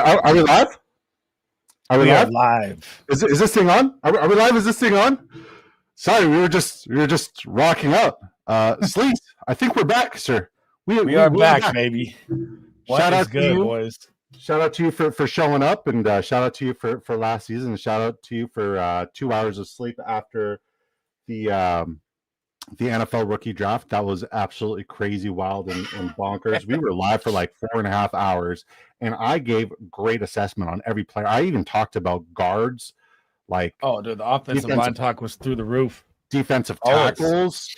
Are we live? Are we We are live? live. Is this thing on? Are we live? Is this thing on? Sorry, we were just rocking out. Sleaze, I think we're back, sir. We are back, baby. What Shout is out to good, you. boys? Shout out to you for showing up, and shout out to you for last season. And shout out to you for 2 hours of sleep after the NFL rookie draft. That was absolutely crazy, wild, and bonkers. We were live for like 4.5 hours, and I gave great assessment on every player. I even talked about guards, like dude, the offensive line talk was through the roof. Defensive tackles.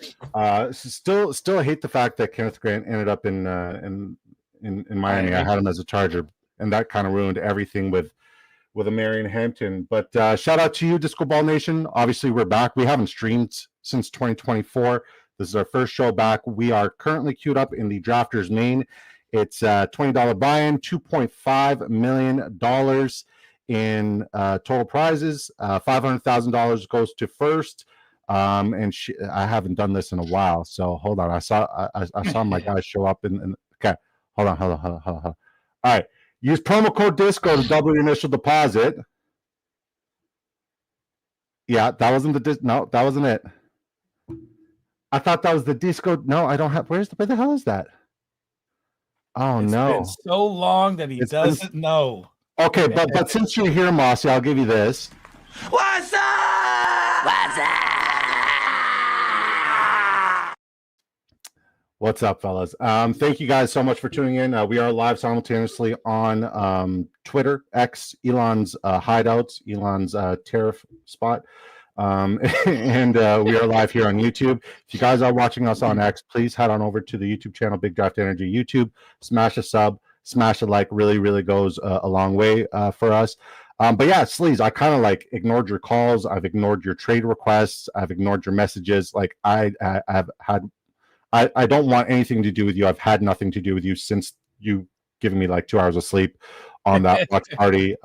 Still hate the fact that Kenneth Grant ended up in Miami. I had him as a Charger, and that kind of ruined everything with a Marion Hampton. But shout out to you, Disco Ball Nation. Obviously, we're back. We haven't streamed since 2024. This is our first show back. We are currently queued up in the Drafters Main. It's $20 buy-in, $2.5 million in total prizes. $500,000 goes to first. And I haven't done this in a while, so hold on. I saw my guys show up in okay. Hold on. All right. Use promo code DISCO to double your initial deposit. Yeah, that wasn't no, that wasn't it. I thought that was the disco. No, I don't have. Where the hell is that? Oh, it's no. Been so long that he doesn't know. Okay, but since you're here, Mossy, I'll give you this. What's up? What's up? What's up, fellas? Thank you guys so much for tuning in. We are live simultaneously on Twitter, X, Elon's hideouts, Elon's tariff spot. And we are live here on YouTube. If you guys are watching us on X, please head on over to the YouTube channel, Big Draft Energy YouTube. Smash a sub, smash a like. Really goes a long way for us. But yeah, Sleaze, I kind of like ignored your calls. I've ignored your trade requests. I've ignored your messages. Like I don't want anything to do with you. I've had nothing to do with you since you giving me like 2 hours of sleep on that box party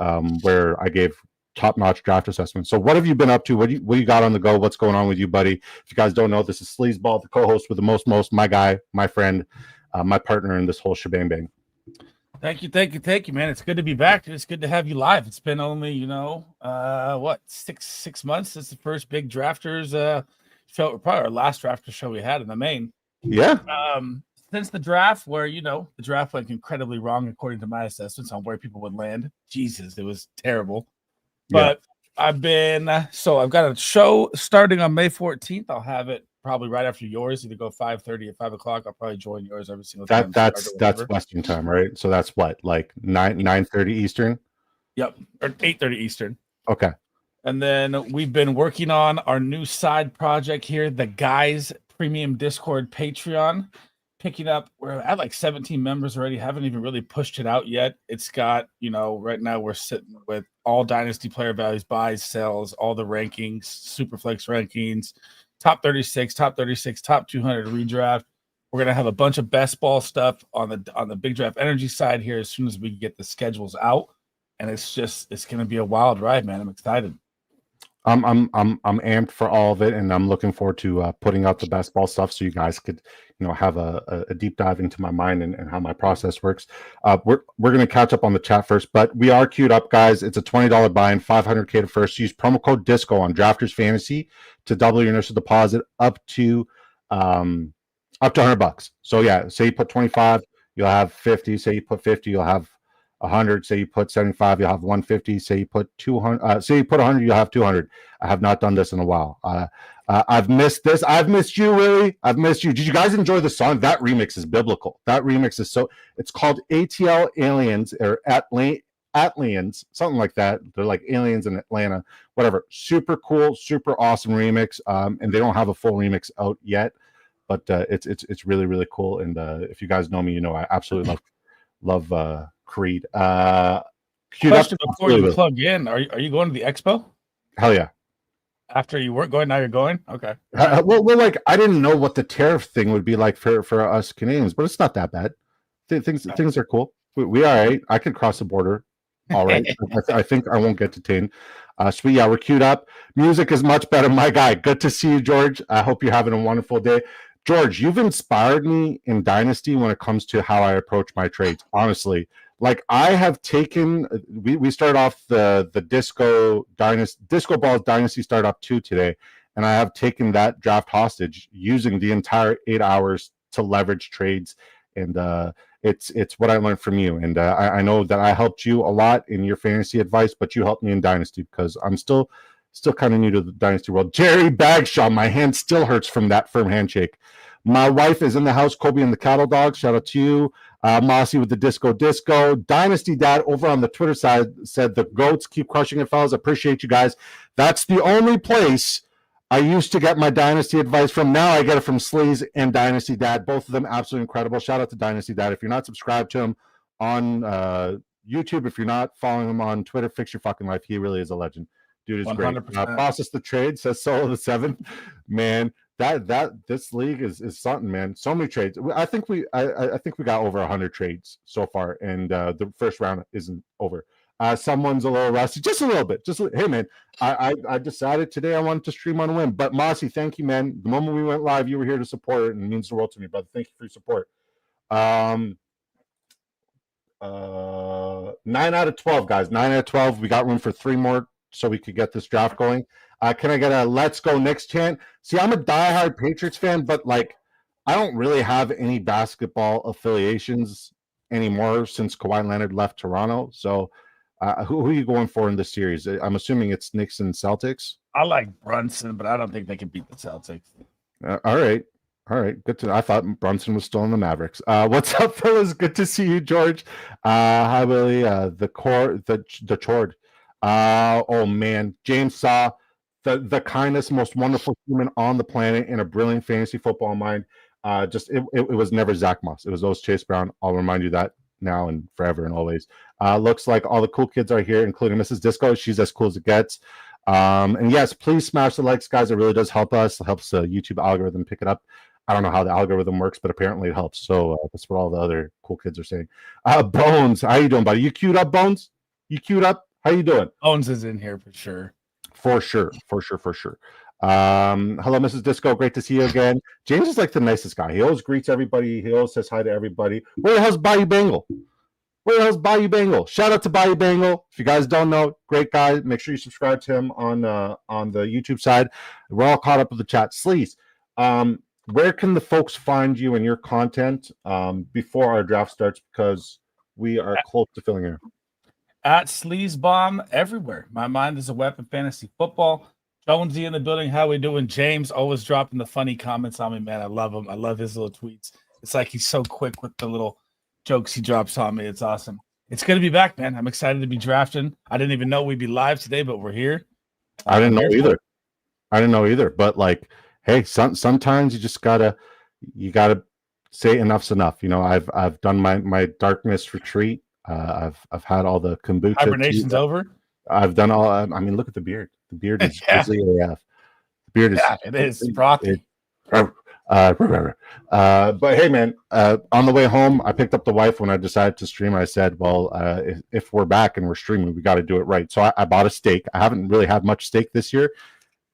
where I gave top-notch draft assessments. So what have you been up to? What do you got on the go? What's going on with you, buddy? If you guys don't know, this is Sleazeball, the co-host with the most, my guy, my friend, my partner in this whole shebang bang. Thank you, man. It's good to be back. It's good to have you live. It's been only, six months since the first big drafters show, probably our last drafter show we had in the main. Yeah. Since the draft, where the draft went incredibly wrong according to my assessments on where people would land. Jesus, it was terrible. But yeah. I've got a show starting on May 14th. I'll have it probably right after yours, either go 5:30 or 5 o'clock. I'll probably join yours every single time. That's Western time, right? So that's what, like 9:30 Eastern? Yep, or 8:30 Eastern. Okay. And then we've been working on our new side project here, the Guys Premium Discord Patreon. Picking up, we're at like 17 members already. Haven't even really pushed it out yet. It's got, right now we're sitting with all Dynasty player values, buys, sells, all the rankings, Superflex rankings, top 36, top 200 redraft. We're gonna have a bunch of best ball stuff on the Big Draft Energy side here as soon as we get the schedules out, and it's gonna be a wild ride, man. I'm excited. I'm amped for all of it, and I'm looking forward to putting out the best ball stuff so you guys could, have a deep dive into my mind and how my process works. We're gonna catch up on the chat first, but we are queued up, guys. It's a $20 buy-in, $500K to first. Use promo code DISCO on Drafters Fantasy to double your initial deposit up to $100. So yeah, say you put 25, you'll have 50. Say you put 50, you'll have 100. Say you put 75, you'll have 150. Say you put 200. Say you put 100, you'll have 200. I have not done this in a while. I've missed this. I've missed you, Willie. I've missed you. Did you guys enjoy the song? That remix is biblical. That remix is it's called ATL Aliens or Atlians, something like that. They're like aliens in Atlanta, whatever. Super cool, super awesome remix. And they don't have a full remix out yet, but it's really cool. And if you guys know me, I absolutely love Creed. Question before you plug in: Are you going to the expo? Hell yeah! After you weren't going, now you're going. Okay. Well, like I didn't know what the tariff thing would be like for us Canadians, but it's not that bad. Things are cool. We all right. I can cross the border. All right. I think I won't get detained. So yeah, we're queued up. Music is much better, my guy. Good to see you, George. I hope you're having a wonderful day. George, you've inspired me in Dynasty when it comes to how I approach my trades. Honestly, like I have taken, we started off the Disco Balls Dynasty Startup 2 today, and I have taken that draft hostage using the entire 8 hours to leverage trades, and it's what I learned from you, and I know that I helped you a lot in your fantasy advice, but you helped me in Dynasty because I'm still kind of new to the Dynasty world. Jerry Bagshaw, my hand still hurts from that firm handshake. My wife is in the house, Kobe and the Cattle Dog. Shout out to you. Mossy with the Disco. Dynasty Dad over on the Twitter side said the goats keep crushing it, fellas. Appreciate you guys. That's the only place I used to get my Dynasty advice from. Now I get it from Sleaze and Dynasty Dad. Both of them absolutely incredible. Shout out to Dynasty Dad. If you're not subscribed to him on YouTube, if you're not following him on Twitter, fix your fucking life. He really is a legend. Dude is 100%. Great. Process the trade, says Solo the Seventh. Man, that this league is something, man. So many trades. I think we got over 100 trades so far, and the first round isn't over. Someone's a little rusty, just a little bit. Hey, man, I decided today I wanted to stream on a whim. But Mossy, thank you, man. The moment we went live, you were here to support it, and it means the world to me, brother. Thank you for your support. 9 out of 12, guys. 9 out of 12. We got room for 3 more, so we could get this draft going. Can I get a let's go Knicks chant? See, I'm a diehard Patriots fan, but like I don't really have any basketball affiliations anymore since Kawhi Leonard left Toronto. So who are you going for in this series? I'm assuming it's Knicks and Celtics. I like Brunson, but I don't think they can beat the Celtics. All right. Good to know. I thought Brunson was still in the Mavericks. What's up, fellas? Good to see you, George. Hi, Willie. The Chord. Oh man, James Saw, the kindest, most wonderful human on the planet, and a brilliant fantasy football mind. It was never Zach Moss. It was those Chase Brown. I'll remind you that now and forever and always. Looks like all the cool kids are here, including Mrs. Disco. She's as cool as it gets. And yes, please smash the likes, guys. It really does help us. It helps the YouTube algorithm pick it up. I don't know how the algorithm works, but apparently it helps. So that's what all the other cool kids are saying. Bones, how you doing, buddy? You queued up, Bones? You queued up? How you doing? Bones is in here for sure. For sure. Hello, Mrs. Disco. Great to see you again. James is like the nicest guy. He always greets everybody. He always says hi to everybody. Where the hell's Bayou Bengal? Shout out to Bayou Bengal. If you guys don't know, great guy. Make sure you subscribe to him on the YouTube side. We're all caught up with the chat. Sleaze, where can the folks find you and your content before our draft starts? Because we are close to filling in. At Sleazebomb everywhere. My mind is a weapon. Fantasy football. Jonesy in the building. How we doing? James always dropping the funny comments on me, man. I love him. I love his little tweets. It's like he's so quick with the little jokes he drops on me. It's awesome. It's good to be back, man. I'm excited to be drafting. I didn't even know we'd be live today, but we're here. I didn't know either. But like, hey, sometimes you just gotta say enough's enough. You know, I've done my darkness retreat. I've had all the kombucha. Hibernation's over. I've done all. I mean, look at the beard. The beard is grizzly AF. The beard is. Yeah, it is frothy. But hey, man, on the way home, I picked up the wife when I decided to stream. I said, well, if we're back and we're streaming, we got to do it right. So I bought a steak. I haven't really had much steak this year,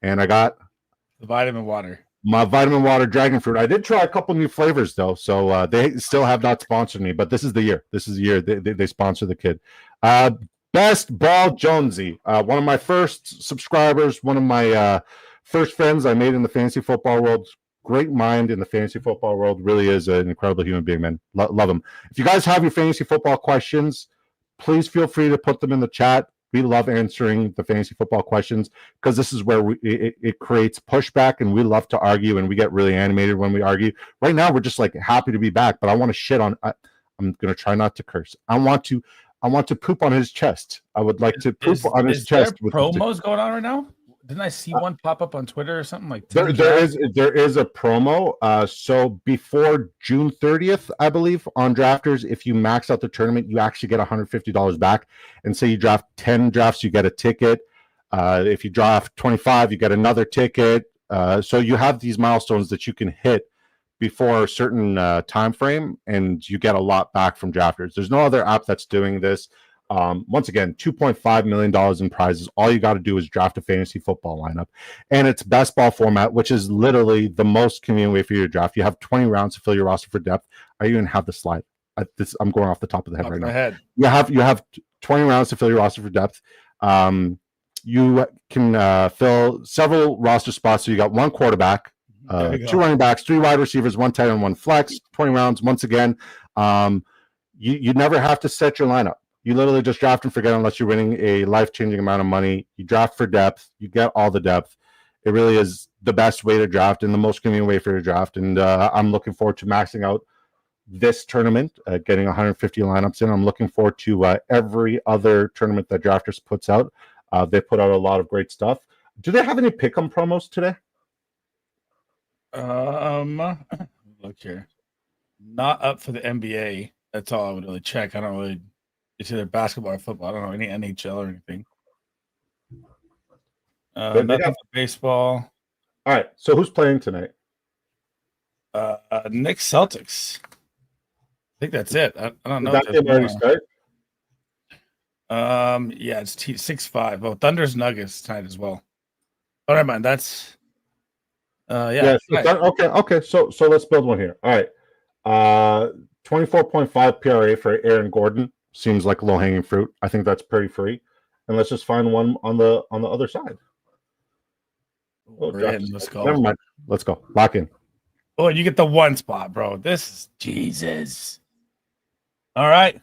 and I got the vitamin water. My vitamin water dragon fruit. I did try a couple new flavors though, so they still have not sponsored me. But this is the year. They sponsor the kid. Best Ball Jonesy, one of my first subscribers, one of my first friends I made in the fantasy football world. Great mind in the fantasy football world. Really is an incredible human being, man. Love him. If you guys have your fantasy football questions, please feel free to put them in the chat. We love answering the fantasy football questions because this is where it creates pushback, and we love to argue, and we get really animated when we argue. Right now, we're just like happy to be back, but I want to shit on. I'm gonna try not to curse. I want to poop on his chest. I would like to poop on his chest. Is there promos going on right now? Didn't I see one pop up on Twitter or something like that? There is a promo. So before June 30th, I believe, on Drafters, if you max out the tournament, you actually get $150 back. And say you draft 10 drafts, you get a ticket. If you draft 25, you get another ticket. So you have these milestones that you can hit before a certain time frame, and you get a lot back from Drafters. There's no other app that's doing this. Once again, $2.5 million in prizes. All you got to do is draft a fantasy football lineup, and it's best ball format, which is literally the most convenient way for you to draft. You have 20 rounds to fill your roster for depth. I even have the slide. I'm going off the top of the head Top right of now. the head. You have 20 rounds to fill your roster for depth. You can fill several roster spots. So you got 1 quarterback, 2 running backs, 3 wide receivers, 1 tight end, 1 flex. 20 rounds. Once again, you never have to set your lineup. You literally just draft and forget unless you're winning a life-changing amount of money. You draft for depth. You get all the depth. It really is the best way to draft and the most convenient way for your draft. And I'm looking forward to maxing out this tournament, getting 150 lineups in. I'm looking forward to every other tournament that Drafters puts out. They put out a lot of great stuff. Do they have any pick'em promos today? Look here. Not up for the NBA. That's all I would really check. I don't really. It's either basketball or football. I don't know any NHL or anything. Nothing for baseball. All right. So who's playing tonight? Knicks Celtics. I think that's it. I don't know. Did that game already start? Yeah, it's 6-5. Oh, Thunder's Nuggets tonight as well. Oh, never mind. That's yeah. Okay. So let's build one here. All right. 24.5 PRA for Aaron Gordon seems like low-hanging fruit. I think that's pretty free. And let's just find one on the other side. Let's go. Never mind. Let's go. Lock in. Oh, you get the 1 spot, bro. This is Jesus. All right.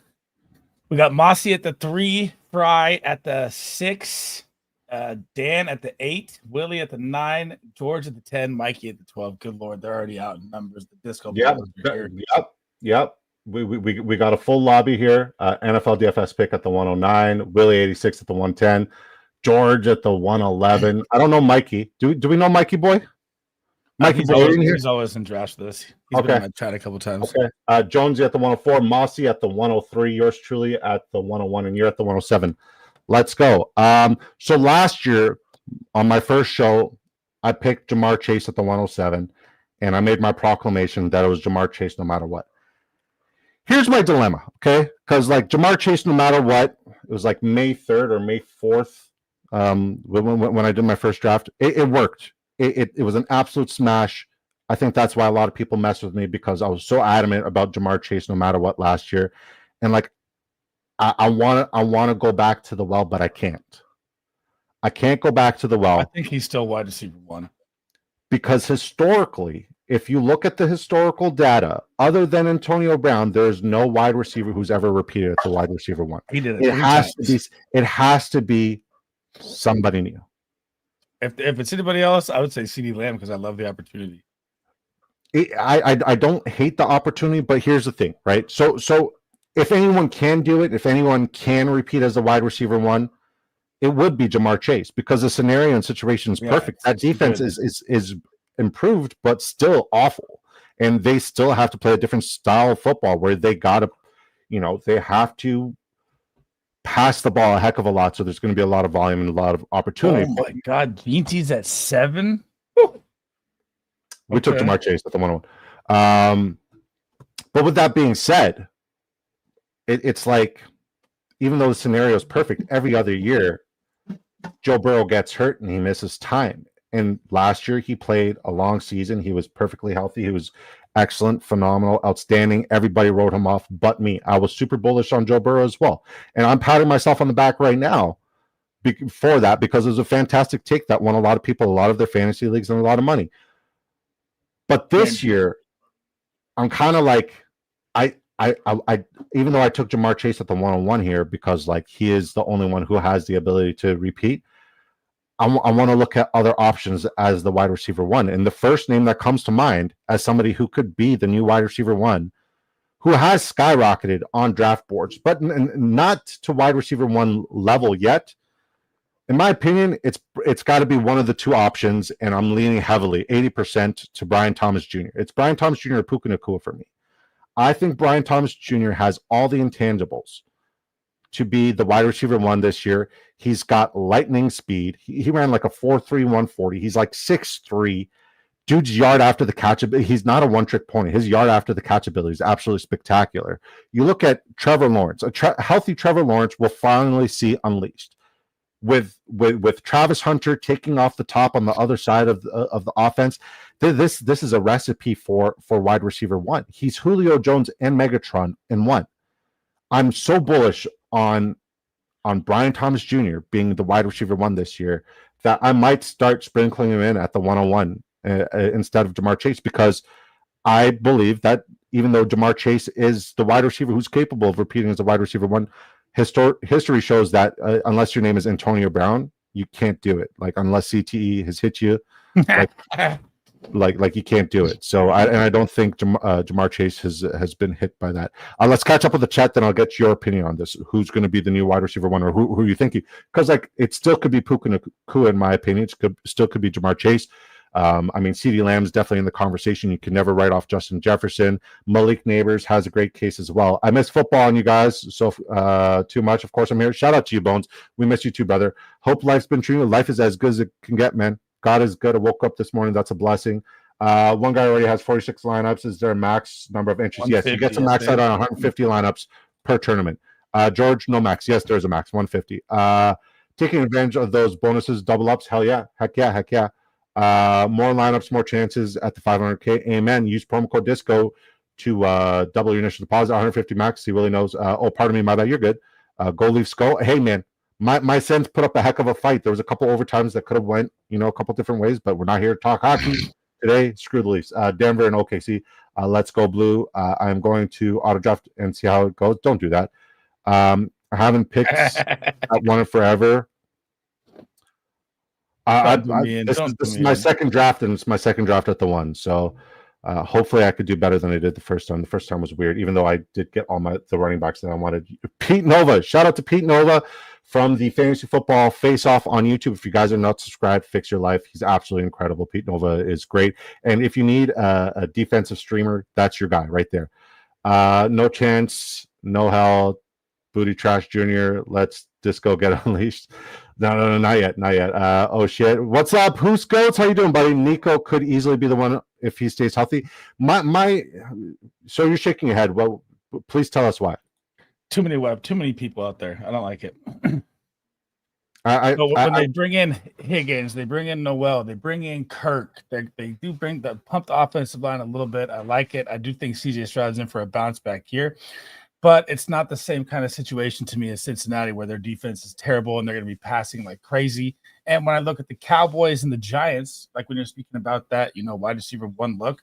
We got Mossy at the 3, Fry at the 6, Dan at the 8, Willie at the 9, George at the 10, Mikey at the 12. Good Lord, they're already out in numbers. The disco. Yep. We got a full lobby here. NFL DFS pick at the 109, Willie 86 at the 110, George at the 111. I don't know Mikey. Do we know Mikey boy? Mikey boy in here? He's always in drafts for this. He's been in my chat a couple times. Okay. Jonesy at the 104, Mossy at the 103, yours truly at the 101, and you're at the 107. Let's go. So last year on my first show, I picked Jamar Chase at the 107, and I made my proclamation that it was Jamar Chase no matter what. Here's my dilemma, okay? Because like Jamar Chase, no matter what, it was like May 3rd or May 4th when I did my first draft. It worked. It was an absolute smash. I think that's why a lot of people messed with me because I was so adamant about Jamar Chase no matter what last year. And like I want to go back to the well, but I can't. I can't go back to the well. I think he's still wide receiver 1. Because historically, if you look at the historical data, other than Antonio Brown, there is no wide receiver who's ever repeated at the wide receiver 1. He did it. It has to be somebody new. If it's anybody else, I would say CeeDee Lamb because I love the opportunity. I don't hate the opportunity, but here's the thing, right? So if anyone can do it, if anyone can repeat as a wide receiver 1, it would be Jamar Chase because the scenario and situation is perfect. That defense is improved, but still awful. And they still have to play a different style of football where they got to, they have to pass the ball a heck of a lot. So there's going to be a lot of volume and a lot of opportunity. Oh my God. Beanty's at 7. We took Jamar Chase at the 101. But with that being said, it's like, even though the scenario is perfect, every other year, Joe Burrow gets hurt and he misses time. And last year he played a long season. He was perfectly healthy. He was excellent, phenomenal, outstanding. Everybody wrote him off but me. I was super bullish on Joe Burrow as well. And I'm patting myself on the back right now for that because it was a fantastic take that won a lot of people, a lot of their fantasy leagues and a lot of money. But this year, I'm kind of like, I even though I took Jamar Chase at the 101 here because like he is the only one who has the ability to repeat, I want to look at other options as the wide receiver 1. And the first name that comes to mind as somebody who could be the new wide receiver 1, who has skyrocketed on draft boards, but not to wide receiver 1 level yet. In my opinion, it's got to be one of the 2 options, and I'm leaning heavily, 80% to Brian Thomas Jr. It's Brian Thomas Jr. or Puka Nacua for me. I think Brian Thomas Jr. has all the intangibles to be the wide receiver 1 this year. He's got lightning speed. He ran like a 4.3 140. He's like 6'3". Dude's yard after the catch, he's not a one-trick pony. His yard after the catch ability is absolutely spectacular. You look at Trevor Lawrence. A healthy Trevor Lawrence will finally see unleashed. with Travis Hunter taking off the top on the other side of the offense. This is a recipe for wide receiver one. He's Julio Jones and Megatron in one. I'm so bullish on Brian Thomas Jr. being the wide receiver one this year that I might start sprinkling him in at the 101 instead of Jamar Chase, because I believe that even though Jamar Chase is the wide receiver who's capable of repeating as a wide receiver one, history shows that unless your name is Antonio Brown, you can't do it. Like, unless CTE has hit you, like you can't do it. So I don't think Jamar Chase has been hit by that. Let's catch up with the chat, then I'll get your opinion on this. Who's going to be the new wide receiver one, or who you think? Because like, it still could be Puka Nacua in my opinion. It still could be Jamar Chase. I mean, CeeDee Lamb's definitely in the conversation. You can never write off Justin Jefferson. Malik Neighbors has a great case as well. I miss football on you guys so too much. Of course, I'm here. Shout out to you, Bones. We miss you too, brother. Hope life's been treated. Life is as good as it can get, man. God is good. I woke up this morning. That's a blessing. One guy already has 46 lineups. Is there a max number of entries? Yes, you get to max out on 150 lineups per tournament. George, no max. Yes, there's a max, 150. Taking advantage of those bonuses, double ups. Hell yeah. Heck yeah. More lineups, more chances at the 500K. Amen. Use promo code DISCO to double your initial deposit, 150 max. He really knows. Oh, pardon me, my bad. You're good. Go Leafs go. Hey, man. My Sens put up a heck of a fight. There was a couple overtimes that could have went, a couple different ways, but we're not here to talk hockey today. Screw the Leafs. Denver and OKC. Let's go blue. I'm going to auto draft and see how it goes. Don't do that. I haven't picked at one in forever. This is my second draft, and it's my second draft at the one. So hopefully I could do better than I did the first time. The first time was weird, even though I did get all the running backs that I wanted. Pete Nova, shout out to Pete Nova from the Fantasy Football Face Off on YouTube. If you guys are not subscribed, fix your life. He's absolutely incredible. Pete Nova is great. And if you need a defensive streamer, that's your guy right there. No chance, no hell, Booty Trash Jr. Let's Disco get unleashed. No, not yet. Oh shit. What's up? Who's Goats? How you doing, buddy? Nico could easily be the one if he stays healthy. So you're shaking your head. Well, please tell us why. Too many people out there. I don't like it. When they bring in Higgins, they bring in Noel, they bring in Kirk. They do bring the pumped offensive line a little bit. I like it. I do think CJ Stroud's in for a bounce back here. But it's not the same kind of situation to me as Cincinnati, where their defense is terrible and they're going to be passing like crazy. And when I look at the Cowboys and the Giants, like when you're speaking about that, wide receiver one look,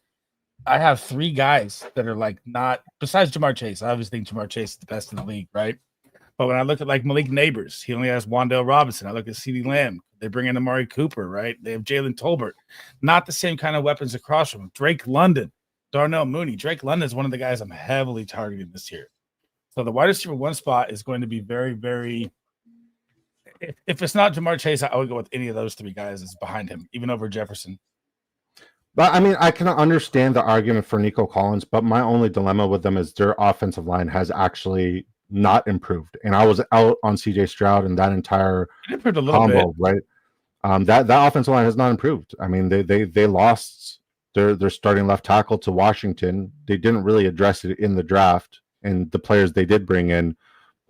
I have three guys that are like not, besides Jamar Chase. I always think Jamar Chase is the best in the league, right? But when I look at like Malik Neighbors, he only has Wan'Dale Robinson. I look at CeeDee Lamb. They bring in Amari Cooper, right? They have Jalen Tolbert. Not the same kind of weapons across from him. Drake London, Darnell Mooney. Drake London is one of the guys I'm heavily targeting this year. So the wide receiver one spot is going to be very, very. If it's not Jamar Chase, I would go with any of those three guys that's behind him, even over Jefferson. But I mean, I can understand the argument for Nico Collins, but my only dilemma with them is their offensive line has actually not improved. And I was out on CJ Stroud and that entire combo, right? That offensive line has not improved. I mean, they lost their starting left tackle to Washington. They didn't really address it in the draft. And the players they did bring in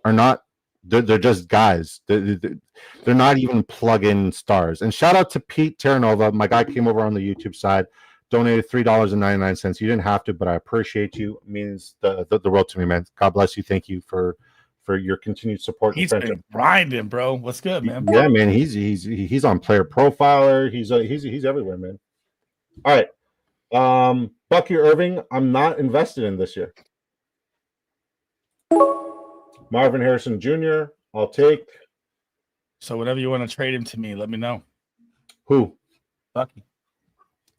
are not, they're just guys. They're not even plug-in stars. And shout out to Pete Terranova. My guy came over on the YouTube side, donated $3.99. You didn't have to, but I appreciate you. It means the world to me, man. God bless you. Thank you for your continued support. He's been grinding, bro. What's good, man? Yeah, man. He's on Player Profiler. He's everywhere, man. All right. Bucky Irving, I'm not invested in this year. Marvin Harrison Jr., I'll take. So whenever you want to trade him to me, let me know. Who? Bucky.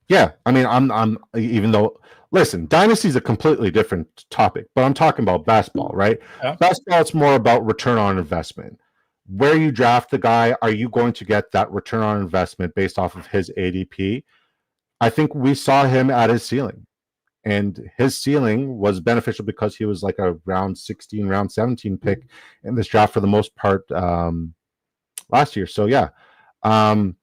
Yeah, I mean, I'm even though, listen, Dynasty is a completely different topic, but I'm talking about basketball, right? Yeah. Basketball, it's more about return on investment. Where you draft the guy, are you going to get that return on investment based off of his ADP? I think we saw him at his ceiling. And his ceiling was beneficial because he was like a round 16, round 17 pick in this draft for the most part last year. So, yeah. Drafter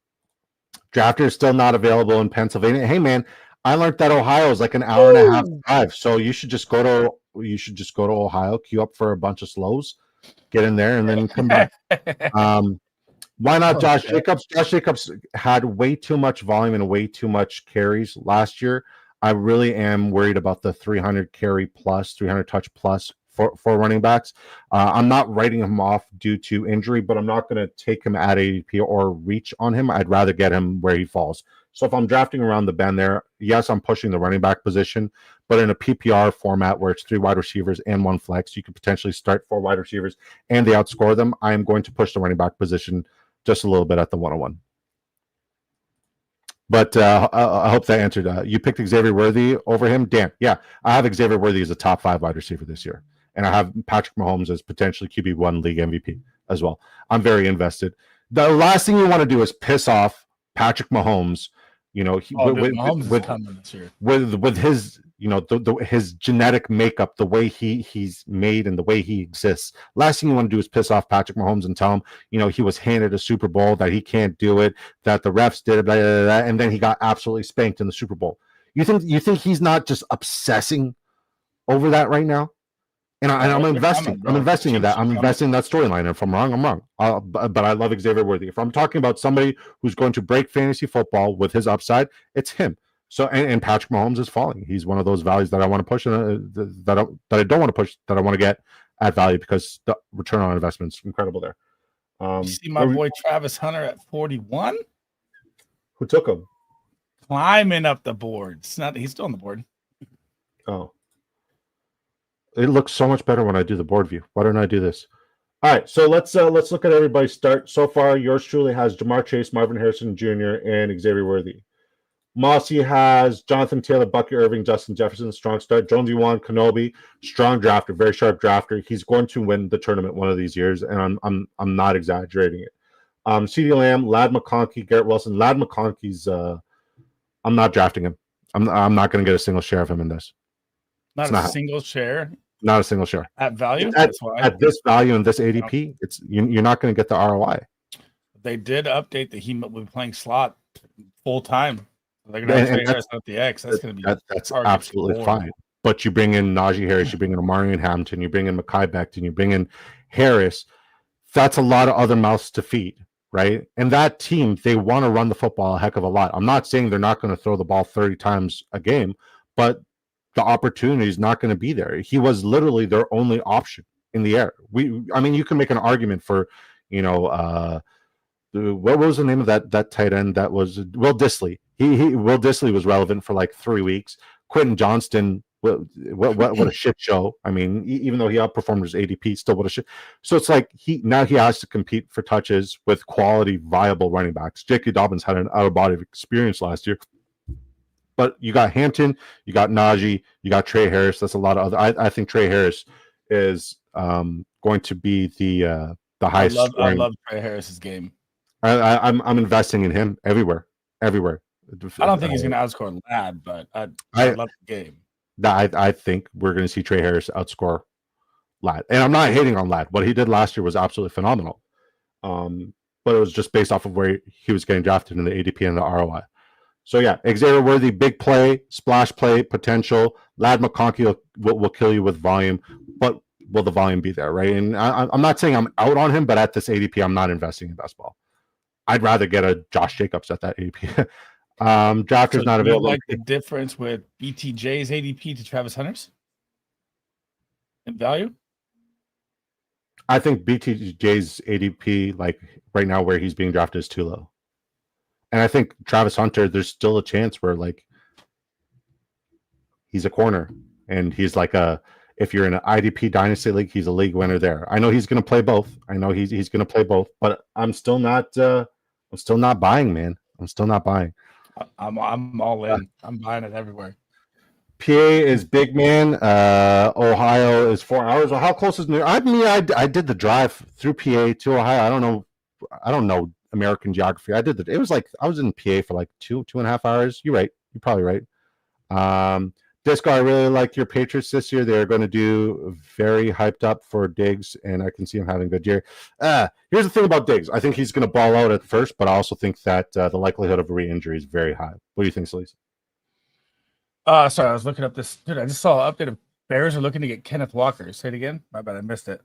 is still not available in Pennsylvania. Hey, man, I learned that Ohio is like an hour and a half drive. So you should just go to Ohio, queue up for a bunch of slows, get in there, and then come back. Why not Josh Jacobs? Josh Jacobs had way too much volume and way too much carries last year. I really am worried about the 300 carry plus, 300 touch plus for running backs. I'm not writing him off due to injury, but I'm not going to take him at ADP or reach on him. I'd rather get him where he falls. So if I'm drafting around the bend there, yes, I'm pushing the running back position, but in a PPR format where it's 3 wide receivers and 1 flex, you could potentially start 4 wide receivers and they outscore them. I am going to push the running back position just a little bit at the 101. But I hope that answered. You picked Xavier Worthy over him? Dan, yeah. I have Xavier Worthy as a top 5 wide receiver this year. And I have Patrick Mahomes as potentially QB1 league MVP as well. I'm very invested. The last thing you want to do is piss off Patrick Mahomes, with his, his genetic makeup, the way he's made and the way he exists. Last thing you want to do is piss off Patrick Mahomes and tell him, he was handed a Super Bowl, that he can't do it, that the refs did it, blah, blah, blah, and then he got absolutely spanked in the Super Bowl. You think he's not just obsessing over that right now? And I'm investing. I'm investing in that. I'm investing in that storyline. And if I'm wrong, I'm wrong. But I love Xavier Worthy. If I'm talking about somebody who's going to break fantasy football with his upside, it's him. So and Patrick Mahomes is falling. He's one of those values that I want to push, and that I don't want to push, that I want to get at value because the return on investment is incredible there. You see my boy Travis Hunter at 41. Who took him? Climbing up the board. He's still on the board. Oh. It looks so much better when I do the board view. Why don't I do this? All right, so let's look at everybody's start. So far, yours truly has Jamar Chase, Marvin Harrison Jr., and Xavier Worthy. Mossy has Jonathan Taylor, Bucky Irving, Justin Jefferson, strong start. Jonesy Juan, Kenobi, strong drafter, very sharp drafter. He's going to win the tournament one of these years, and I'm not exaggerating it. CeeDee Lamb, Ladd McConkey, Garrett Wilson. Ladd McConkey's I'm not drafting him. I'm not going to get a single share of him in this. Not a single share. Not a single share at value. At this value and this ADP, it's you're not going to get the ROI. They did update that he will be playing slot full time. They're going to have Harris at the X. That's going to be that's absolutely fine. But you bring in Najee Harris, you bring in Amarian Hampton, you bring in Mekhi Becton, you bring in Harris. That's a lot of other mouths to feed, right? And that team, they want to run the football a heck of a lot. I'm not saying they're not going to throw the ball 30 times a game, but the opportunity is not going to be there. He was literally their only option in the air. You can make an argument for, what was the name of that tight end? That was Will Dissly. Will Dissly was relevant for like 3 weeks. Quentin Johnston, what a shit show. I mean, even though he outperformed his ADP, still what a shit. So it's like he has to compete for touches with quality, viable running backs. J.K. Dobbins had an out-of-body experience last year. But you got Hampton, you got Najee, you got Trey Harris. That's a lot of other. I think Trey Harris is going to be the highest. I love Trey Harris's game. I'm investing in him everywhere. I don't think he's going to outscore Ladd, but I love the game. I think we're going to see Trey Harris outscore Ladd, and I'm not hating on Ladd. What he did last year was absolutely phenomenal. But it was just based off of where he was getting drafted in the ADP and the ROI. So yeah, Xavier Worthy, big play, splash play, potential. Ladd McConkey will kill you with volume, but will the volume be there, right? And I'm not saying I'm out on him, but at this ADP, I'm not investing in best ball. I'd rather get a Josh Jacobs at that ADP. Drafters not available. Like the difference with BTJ's ADP to Travis Hunter's in value? I think BTJ's ADP, like right now where he's being drafted, is too low. And I think Travis Hunter, there's still a chance where like he's a corner and he's like if you're in an IDP dynasty league, he's a league winner there. I know he's going to play both. I know he's going to play both, but I'm still not buying, man. I'm still not buying. I'm all in. I'm buying it everywhere. PA is big, man. Ohio is 4 hours. Well, how close is New York? I did the drive through PA to Ohio. I don't know American geography. It was like I was in PA for like 2.5 hours. You're right. You're probably right. Disco, I really like your Patriots this year. They're going to do very hyped up for Diggs, and I can see him having a good year. Here's the thing about Diggs. I think he's going to ball out at first, but I also think that the likelihood of a re-injury is very high. What do you think, Celise? Sorry, I was looking up this. Dude, I just saw an update of Bears are looking to get Kenneth Walker. Say it again. My bad, I missed it.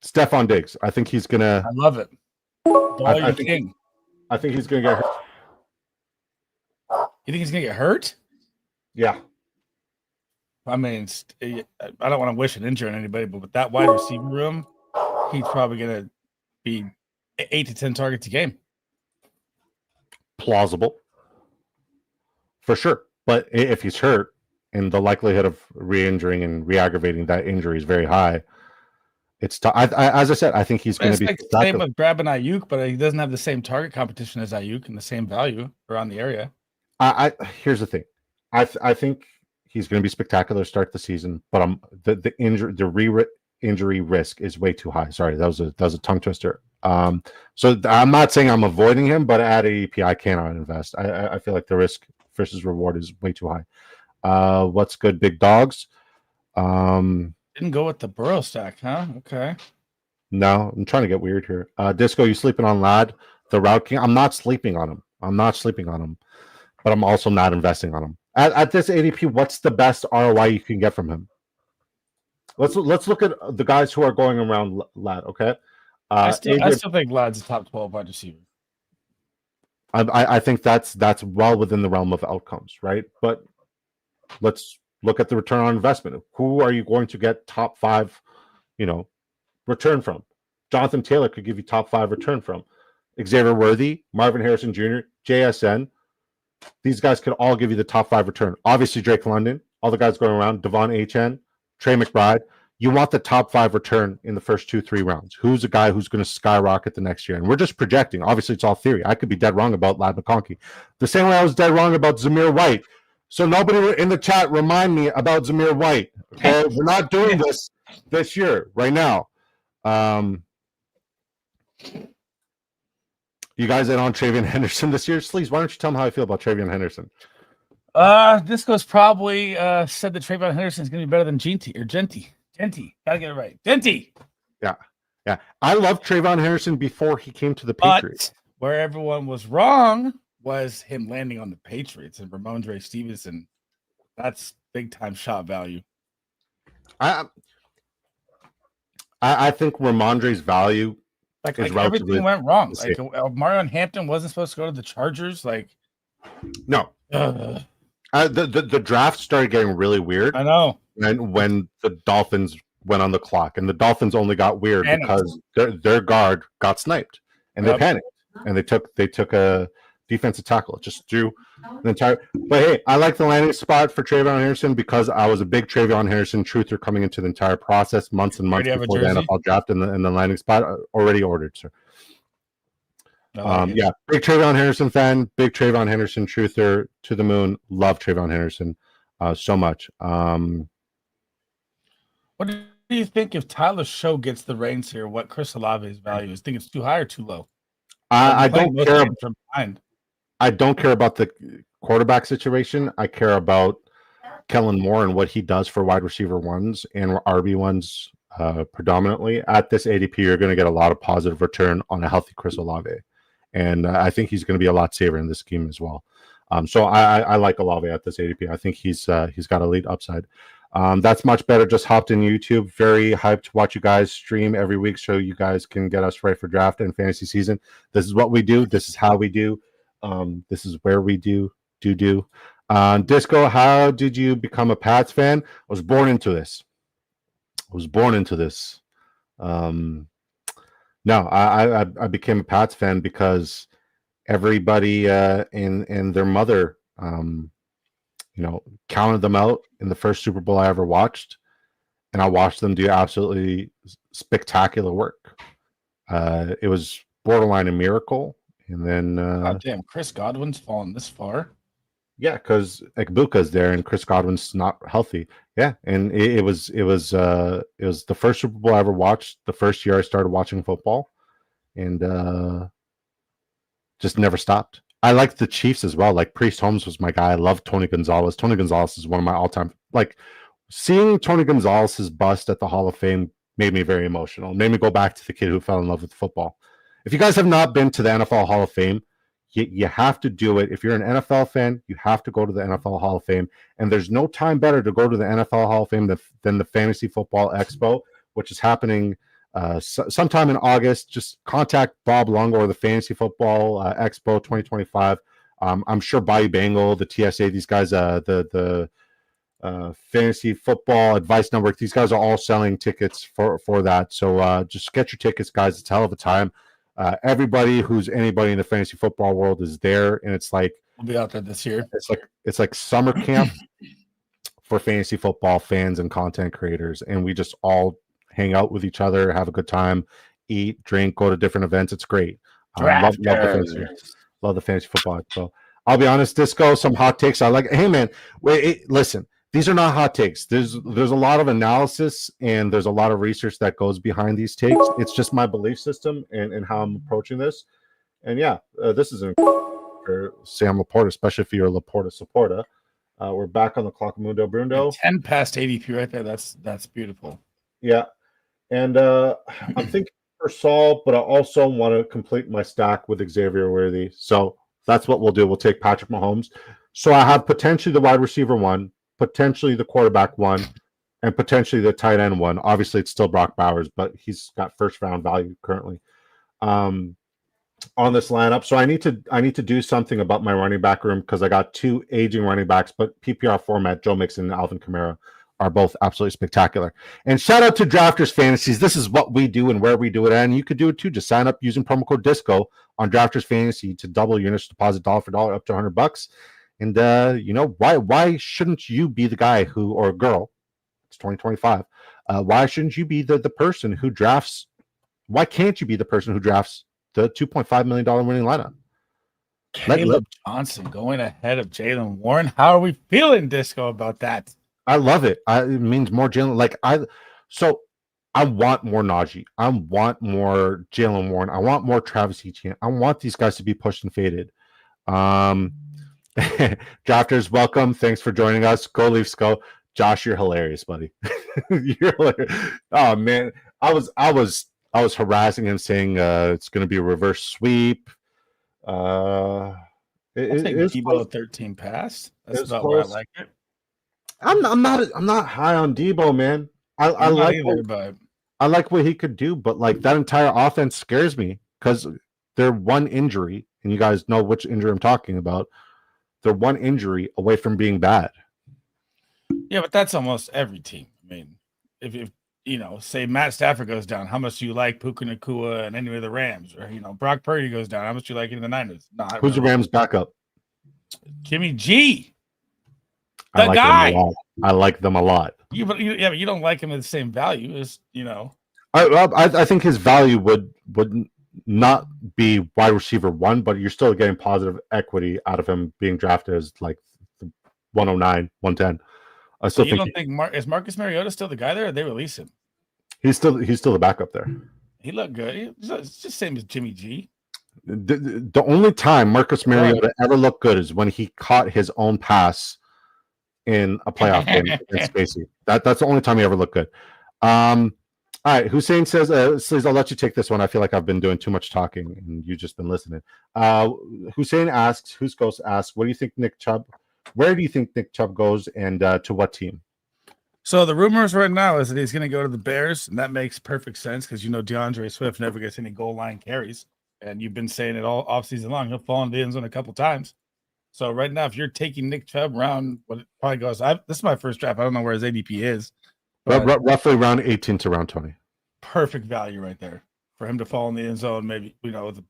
Stephon Diggs. I think he's gonna. I love it. I think he's gonna get hurt. You think he's gonna get hurt? Yeah. I mean, I don't want to wish an injury on anybody, but with that wide receiver room, he's probably gonna be 8 to 10 targets a game. Plausible, for sure. But if he's hurt, and the likelihood of re-injuring and re-aggravating that injury is very high, it's as I said, I think he's going to be like the same with grabbing Ayuk, but he doesn't have the same target competition as Ayuk and the same value around the area. Here's the thing, I think he's going to be spectacular to start the season, but the injury risk is way too high. Sorry, that was a tongue twister. So I'm not saying I'm avoiding him, but at ADP I cannot invest. I feel like the risk versus reward is way too high. What's good, big dogs? Didn't go with the Burrow stack, huh? Okay. No, I'm trying to get weird here. Disco, you sleeping on Lad, the route king? I'm not sleeping on him. But I'm also not investing on him. At this ADP, what's the best ROI you can get from him? Let's look at the guys who are going around Lad, okay? I still think Lad's a top 12 wide receiver. I think that's well within the realm of outcomes, right? But let's look at the return on investment. Who are you going to get top 5, return from? Jonathan Taylor could give you top 5 return from. Xavier Worthy, Marvin Harrison Jr., JSN. These guys could all give you the top 5 return. Obviously, Drake London, all the guys going around, Devon Achane, Trey McBride. You want the top 5 return in the first 2-3 rounds. Who's a guy who's going to skyrocket the next year? And we're just projecting. Obviously, it's all theory. I could be dead wrong about Ladd McConkey. The same way I was dead wrong about Zamir White. So nobody in the chat remind me about Zamir White. Okay, we're not doing this year right now. You guys in on Travion Henderson this year? Sleaze, why don't you tell me how I feel about Travion Henderson? This goes probably said that Travion Henderson is going to be better than Genty. Gotta get it right. Genty. Yeah. I loved Travion Henderson before he came to the Patriots. But where everyone was wrong was him landing on the Patriots and Ramondre Stevenson. That's big time shot value. I think Ramondre's value like everything went wrong. Like Marion Hampton wasn't supposed to go to the Chargers. No. The draft started getting really weird. I know. And when the Dolphins went on the clock, and the Dolphins only got weird because their guard got sniped, and they panicked, and they took a defensive tackle. It just threw the entire. But hey, I like the landing spot for Travion Henderson because I was a big Travion Henderson truther coming into the entire process, months and months before the NFL draft, and the landing spot already ordered, sir. Big Travion Henderson fan, big Travion Henderson truther to the moon. Love Travion Henderson so much. What do you think if Tyler Show gets the reins here? What Chris Olave's value is? Think it's too high or too low? I don't care. I don't care about the quarterback situation. I care about Kellen Moore and what he does for wide receiver ones and RB ones predominantly. At this ADP, you're going to get a lot of positive return on a healthy Chris Olave. And I think he's going to be a lot safer in this scheme as well. So I like Olave at this ADP. I think he's got elite upside. That's much better. Just hopped in YouTube. Very hyped to watch you guys stream every week so you guys can get us ready for draft and fantasy season. This is what we do. This is how we do. This is where we do. Disco, how did you become a Pats fan? I was born into this. No, I became a Pats fan because everybody and their mother counted them out in the first Super Bowl I ever watched, and I watched them do absolutely spectacular work. It was borderline a miracle, and then damn, Chris Godwin's fallen this far. Yeah, because Ekbuka's there and Chris Godwin's not healthy. Yeah, and it was the first Super Bowl I ever watched. The first year I started watching football, and just never stopped. I liked the Chiefs as well. Like Priest Holmes was my guy. I love Tony Gonzalez. Tony Gonzalez is one of my all-time. Like seeing Tony Gonzalez's bust at the Hall of Fame made me very emotional. It made me go back to the kid who fell in love with football. If you guys have not been to the NFL Hall of Fame, you have to do it. If you're an NFL fan, you have to go to the NFL Hall of Fame. And there's no time better to go to the NFL Hall of Fame than the Fantasy Football Expo, which is happening sometime in August. Just contact Bob Longo or the Fantasy Football Expo 2025. I'm sure Bobby Bangle, the TSA, these guys, the Fantasy Football Advice Network, these guys are all selling tickets for that. So just get your tickets, guys. It's a hell of a time. Everybody who's anybody in the fantasy football world is there, and it's like we'll be out there this year. It's like summer camp for fantasy football fans and content creators, and we just all hang out with each other, have a good time, eat, drink, go to different events. It's great. Love the fantasy football. So I'll be honest, Disco, some hot takes. I like. Hey man, wait, listen. These are not hot takes. There's a lot of analysis and there's a lot of research that goes behind these takes. It's just my belief system and how I'm approaching this. And yeah, this is for Sam Laporta, especially if you're a Laporta supporter. We're back on the clock, Mundo Brundo. 10 past ADP right there. That's beautiful. Yeah. And I'm thinking for Saul, but I also want to complete my stack with Xavier Worthy. So that's what we'll do. We'll take Patrick Mahomes. So I have potentially the wide receiver 1, potentially the quarterback 1, and potentially the tight end 1. Obviously, it's still Brock Bowers, but he's got first round value currently on this lineup. So I need to do something about my running back room because I got 2 aging running backs, but PPR format, Joe Mixon and Alvin Kamara are both absolutely spectacular. And shout out to Drafters Fantasies. This is what we do and where we do it. And you could do it too. Just sign up using promo code DISCO on Drafters Fantasy to double your initial deposit dollar for dollar up to $100. And why shouldn't you be the guy who, or girl, it's 2025, why shouldn't you be the person who drafts? Why can't you be the person who drafts the $2.5 million winning lineup? Caleb Johnson going ahead of Jalen Warren. How are we feeling, Disco, about that? I love it. It means more Jalen. I want more Najee. I want more Jalen Warren. I want more Travis Etienne. I want these guys to be pushed and faded. Drafters, welcome. Thanks for joining us. Go Leafs, go. Josh, you're hilarious, buddy. You're hilarious. Oh man, I was harassing him saying it's going to be a reverse sweep. I'll take Debo 13 pass. That's about where I like it. I'm not high on Debo, man. I like what he could do, but like that entire offense scares me because they're one injury, and you guys know which injury I'm talking about. They're one injury away from being bad. Yeah, but that's almost every team. I mean, if say Matt Stafford goes down, how much do you like Puka Nacua and any of the Rams? Or Brock Purdy goes down, how much do you like it in the Niners? Who's the Rams backup? Jimmy G. I like them a lot. But you don't like him at the same value as I think his value would not be wide receiver 1, but you're still getting positive equity out of him being drafted as like 109, 110. I still think is Marcus Mariota still the guy there, or they release him? He's still the backup there. He looked good. It's just same as Jimmy G. The only time Marcus Mariota ever looked good is when he caught his own pass in a playoff game against Spacey. That's the only time he ever looked good. All right, Hussein says, Sleaze, I'll let you take this one. I feel like I've been doing too much talking and you've just been listening. Hussein asks, Huskos asks, where do you think Nick Chubb goes and to what team? So the rumors right now is that he's going to go to the Bears, and that makes perfect sense because DeAndre Swift never gets any goal line carries, and you've been saying it all offseason long. He'll fall in the end zone a couple times. So right now, if you're taking Nick Chubb around what it probably goes, this is my first draft. I don't know where his ADP is. Roughly around 18 to around 20. Perfect value right there for him to fall in the end zone. Maybe with a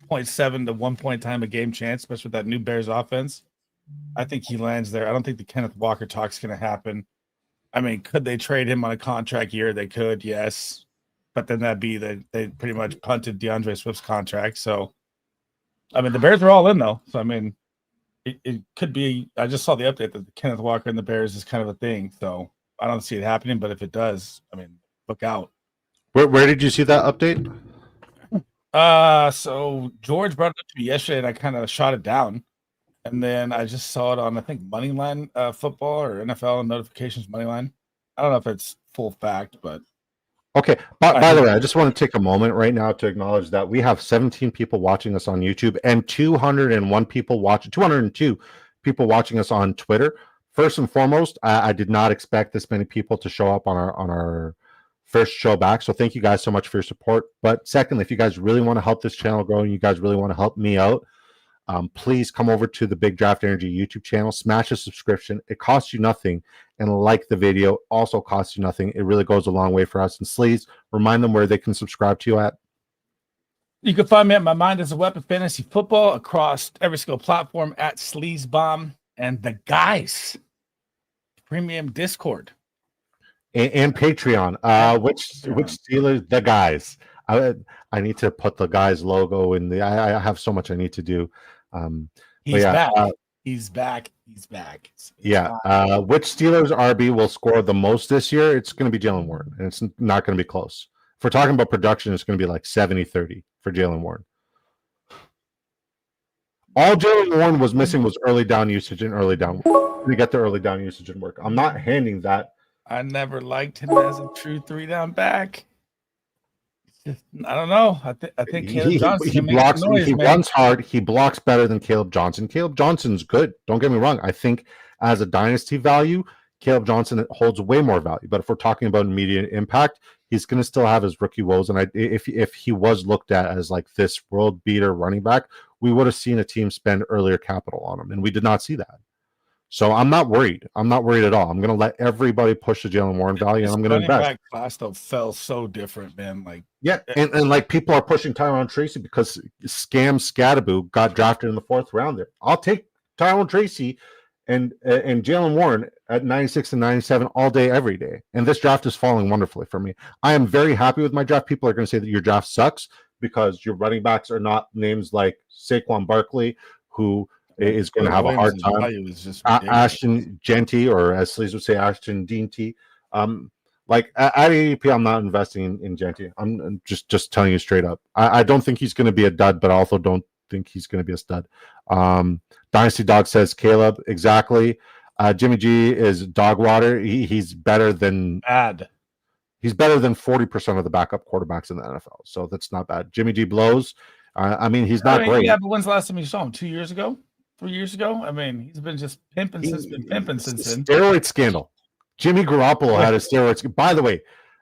0.7 to 1 point time a game chance, especially with that new Bears offense. I think he lands there. I don't think the Kenneth Walker talk's going to happen. I mean, could they trade him on a contract year? They could, yes, but then that'd be that they pretty much punted DeAndre Swift's contract. So, I mean, the Bears are all in though. So I mean, it could be. I just saw the update that Kenneth Walker and the Bears is kind of a thing. So. I don't see it happening, but if it does, I mean, look out. Where did you see that update? So George brought it up to me yesterday, and I kind of shot it down. And then I just saw it on, I think, Moneyline football or NFL notifications Moneyline. I don't know if it's full fact, but. Okay. By the way, I just want to take a moment right now to acknowledge that we have 17 people watching us on YouTube and 202 people watching us on Twitter. First and foremost, I did not expect this many people to show up on our first show back. So thank you guys so much for your support. But secondly, if you guys really want to help this channel grow and you guys really want to help me out, please come over to the Big Draft Energy YouTube channel, smash a subscription. It costs you nothing. And like the video also costs you nothing. It really goes a long way for us. And Sleaze, remind them where they can subscribe to you at. You can find me at My Mind as a Weapon Fantasy Football across every single platform at Sleazebomb and the guys premium Discord and Patreon. Which Steelers? The guys. I need to put the guys logo in the. I have so much I need to do. He's back. He's back. He's back. Which Steelers RB will score the most this year? It's going to be Jaylen Warren, and it's not going to be close. If we're talking about production, it's going to be like 70-30 for Jaylen Warren. All Jaylen Warren was missing was early down usage and early down. To get the early down usage and work. I'm not handing that. I never liked him as a true 3-down back. I don't know. I think Caleb Johnson he runs hard. He blocks better than Caleb Johnson. Caleb Johnson's good. Don't get me wrong. I think as a dynasty value, Caleb Johnson holds way more value. But if we're talking about immediate impact, he's going to still have his rookie woes. And if he was looked at as like this world beater running back, we would have seen a team spend earlier capital on him, and we did not see that. So I'm not worried. I'm not worried at all. I'm going to let everybody push the Jaylen Warren value, and I'm going to invest. Back class though fell so different, man. Like and like people are pushing Tyrone Tracy because Scam Scattaboo got drafted in the 4th round there. I'll take Tyrone Tracy and Jaylen Warren at 96 and 97 all day, every day. And this draft is falling wonderfully for me. I am very happy with my draft. People are going to say that your draft sucks because your running backs are not names like Saquon Barkley, who is going to have a hard time. Ashton Genty, or as Sleaze would say, Ashton Deanty. Like at ADP, I'm not investing in Genty. I'm just telling you straight up. I don't think he's going to be a dud, but I also don't think he's going to be a stud. Dynasty Dog says Caleb, exactly. Jimmy G is dog water. He's better than bad. He's better than 40% of the backup quarterbacks in the NFL. So that's not bad. Jimmy G blows. I mean, he's not great. Yeah, but when's the last time you saw him? 2 years ago? 3 years ago? I mean, he's been just pimping since then. Steroid scandal. Jimmy Garoppolo had a steroid. By the way,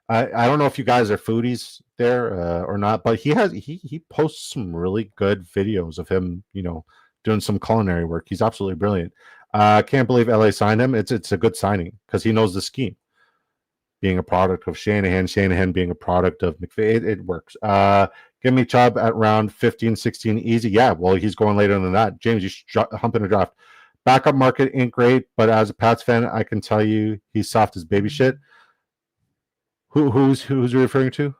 I don't know if you guys are foodies there or not, but he posts some really good videos of him, doing some culinary work. He's absolutely brilliant. Can't believe LA signed him. It's a good signing because he knows the scheme. Being a product of Shanahan being a product of McVay, it works. Give me Chubb at round 15, 16, easy. Yeah, well, he's going later than that. James, you should hump in a draft. Backup market ain't great, but as a Pats fan, I can tell you he's soft as baby shit. Who's you referring to?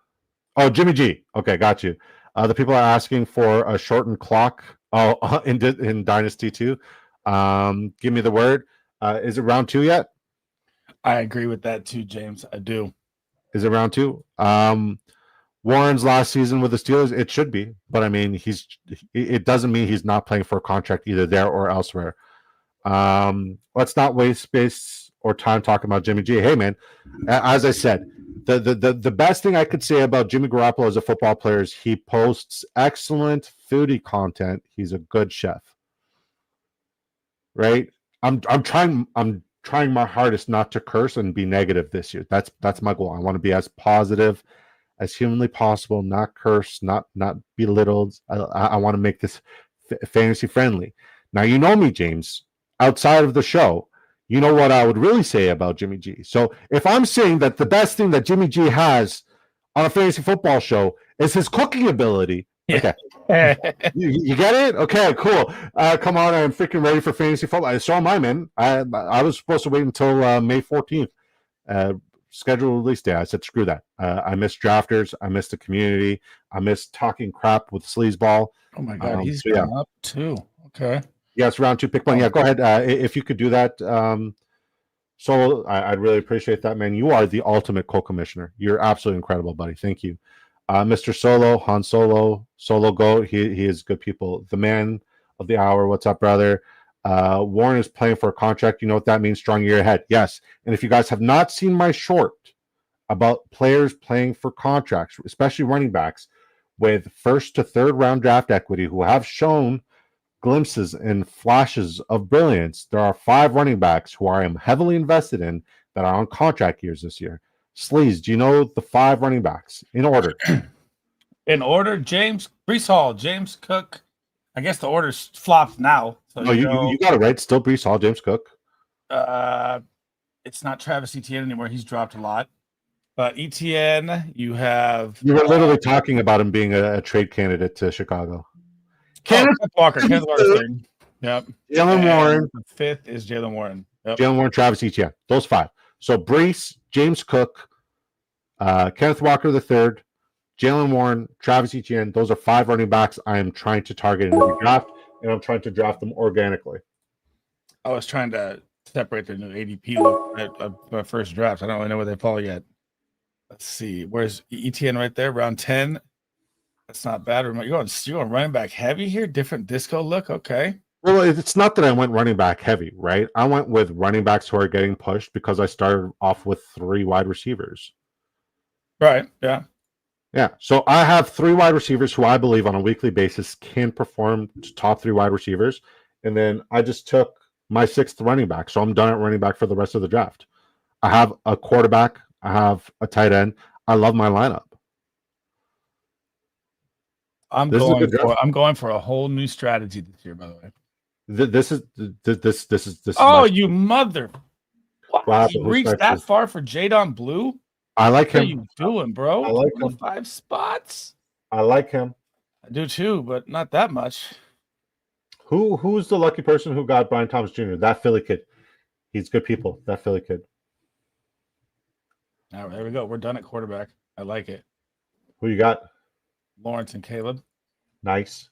Oh, Jimmy G. Okay, got you. The people are asking for a shortened clock. Oh, in Dynasty 2. Give me the word. Is it round 2 yet? I agree with that too, James. I do. Is it round 2? Warren's last season with the Steelers, it should be, but I mean, it doesn't mean he's not playing for a contract either there or elsewhere. Let's not waste space or time talking about Jimmy G. Hey, man, as I said, the best thing I could say about Jimmy Garoppolo as a football player is he posts excellent foodie content. He's a good chef, right? I'm trying my hardest not to curse and be negative this year. That's my goal. I want to be as positive as humanly possible, not curse, not belittled. I want to make this fantasy friendly. Now, you know me, James. Outside of the show, you know what I would really say about Jimmy G. So if I'm saying that the best thing that Jimmy G has on a fantasy football show is his cooking ability, okay. you get it? Okay, cool. Come on, I'm freaking ready for fantasy football. I saw my man. I was supposed to wait until May 14th. Schedule release day. I said, screw that. I miss drafters. I miss the community. I miss talking crap with Sleazeball. Oh my God, he's going up too. Okay. Yes, round 2, pick one. Yeah, go ahead. If you could do that. So I'd really appreciate that, man. You are the ultimate co-commissioner. You're absolutely incredible, buddy. Thank you. Mr. Solo, Han Solo, Solo Goat. He is good people. The man of the hour. What's up, brother? Warren is playing for a contract. You know what that means? Strong year ahead. Yes. And if you guys have not seen my short about players playing for contracts, especially running backs with 1st to 3rd round draft equity who have shown glimpses and flashes of brilliance, there are 5 running backs who I am heavily invested in that are on contract years this year. Sleaze, do you know the 5 running backs in order? In order, Brees Hall, James Cook. I guess the order's flopped now. So No, you got it right. Still Brees Hall, James Cook. It's not Travis Etienne anymore. He's dropped a lot. But Etienne, you have. You were literally talking about him being a trade candidate to Chicago. Kenneth Walker third. Yep. Jalen Warren. The 5th is Jalen Warren. Yep. Jalen Warren, Travis Etienne. Those 5. So Brees, James Cook, Kenneth Walker III, Jalen Warren, Travis Etienne. Those are 5 running backs I am trying to target in every draft, and I'm trying to draft them organically. I was trying to separate their new ADP look at my first draft. I don't really know where they fall yet. Let's see. Where's Etienne right there? Round 10. That's not bad. You're going running back heavy here? Different disco look? Okay. Well, it's not that I went running back heavy, right? I went with running backs who are getting pushed because I started off with 3 wide receivers. Right. Yeah. Yeah. So I have 3 wide receivers who I believe on a weekly basis can perform top 3 wide receivers. And then I just took my 6th running back. So I'm done at running back for the rest of the draft. I have a quarterback. I have a tight end. I love my lineup. I'm going for a whole new strategy this year, by the way. This is. Oh, you mother! Wow, you reached that far for Jadon Blue? I like him. What are you doing, bro? I like him. 5 spots. I like him. I do too, but not that much. Who's the lucky person who got Brian Thomas Jr.? That Philly kid. He's good people. That Philly kid. All right, there we go. We're done at quarterback. I like it. Who you got? Lawrence and Caleb. Nice.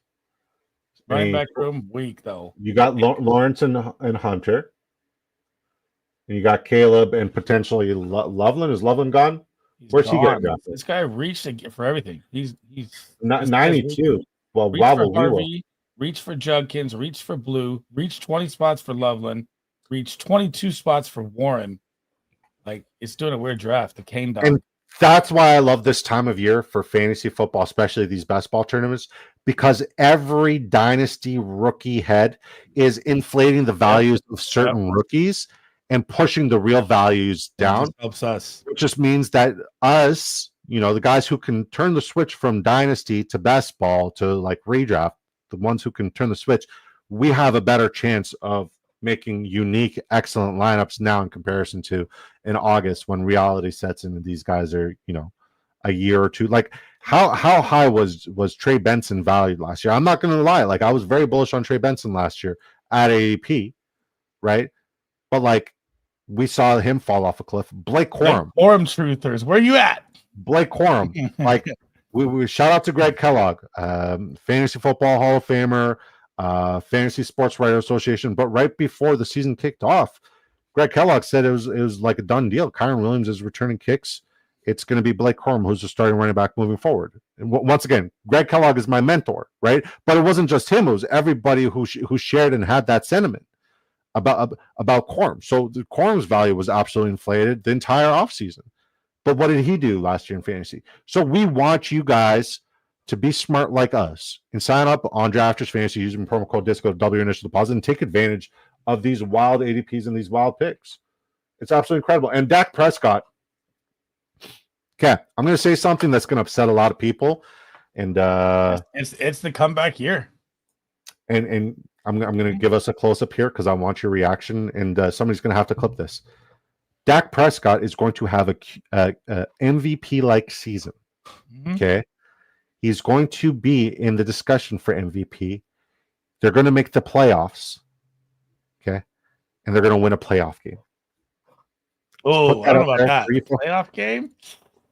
Running back room weak though. You got Lawrence and Hunter. And you got Caleb and potentially Loveland. Is Loveland gone? Where's he getting drafted? This guy reached for everything. He's 92. Well, Harvey, reach for Judkins, reach for Blue, reach 20 spots for Loveland, reach 22 spots for Warren. Like, it's doing a weird draft. The Kane dog. And that's why I love this time of year for fantasy football, especially these best ball tournaments, because every dynasty rookie head is inflating the values of certain rookies and pushing the real values down. Helps us. Which just means that us, the guys who can turn the switch from dynasty to best ball to like redraft, the ones who can turn the switch, we have a better chance of making unique, excellent lineups now in comparison to in August when reality sets in and these guys are, a year or two. Like how high was Trey Benson valued last year? I'm not going to lie. Like I was very bullish on Trey Benson last year at AAP, right? But like we saw him fall off a cliff. Blake Corum. Corum truthers. Where you at? Blake Corum. Like we shout out to Greg Kellogg, Fantasy Football Hall of Famer, Fantasy Sports Writer Association. But right before the season kicked off, Greg Kellogg said it was like a done deal. Kyron Williams is returning kicks. It's going to be Blake Corum who's the starting running back moving forward. And once again, Greg Kellogg is my mentor, right? But it wasn't just him; it was everybody who shared and had that sentiment about Corum. So the Corum's value was absolutely inflated the entire offseason. But what did he do last year in fantasy? So we want you guys to be smart like us and sign up on Drafters Fantasy using promo code DISCO W initial deposit and take advantage of these wild ADPs and these wild picks. It's absolutely incredible. And Dak Prescott. Okay, I'm going to say something that's going to upset a lot of people, and it's the comeback year. And I'm going to give us a close up here because I want your reaction, and somebody's going to have to clip this. Dak Prescott is going to have a MVP like season. Mm-hmm. Okay, he's going to be in the discussion for MVP. They're going to make the playoffs. Okay, and they're going to win a playoff game. Oh, I don't know about that. Playoff game?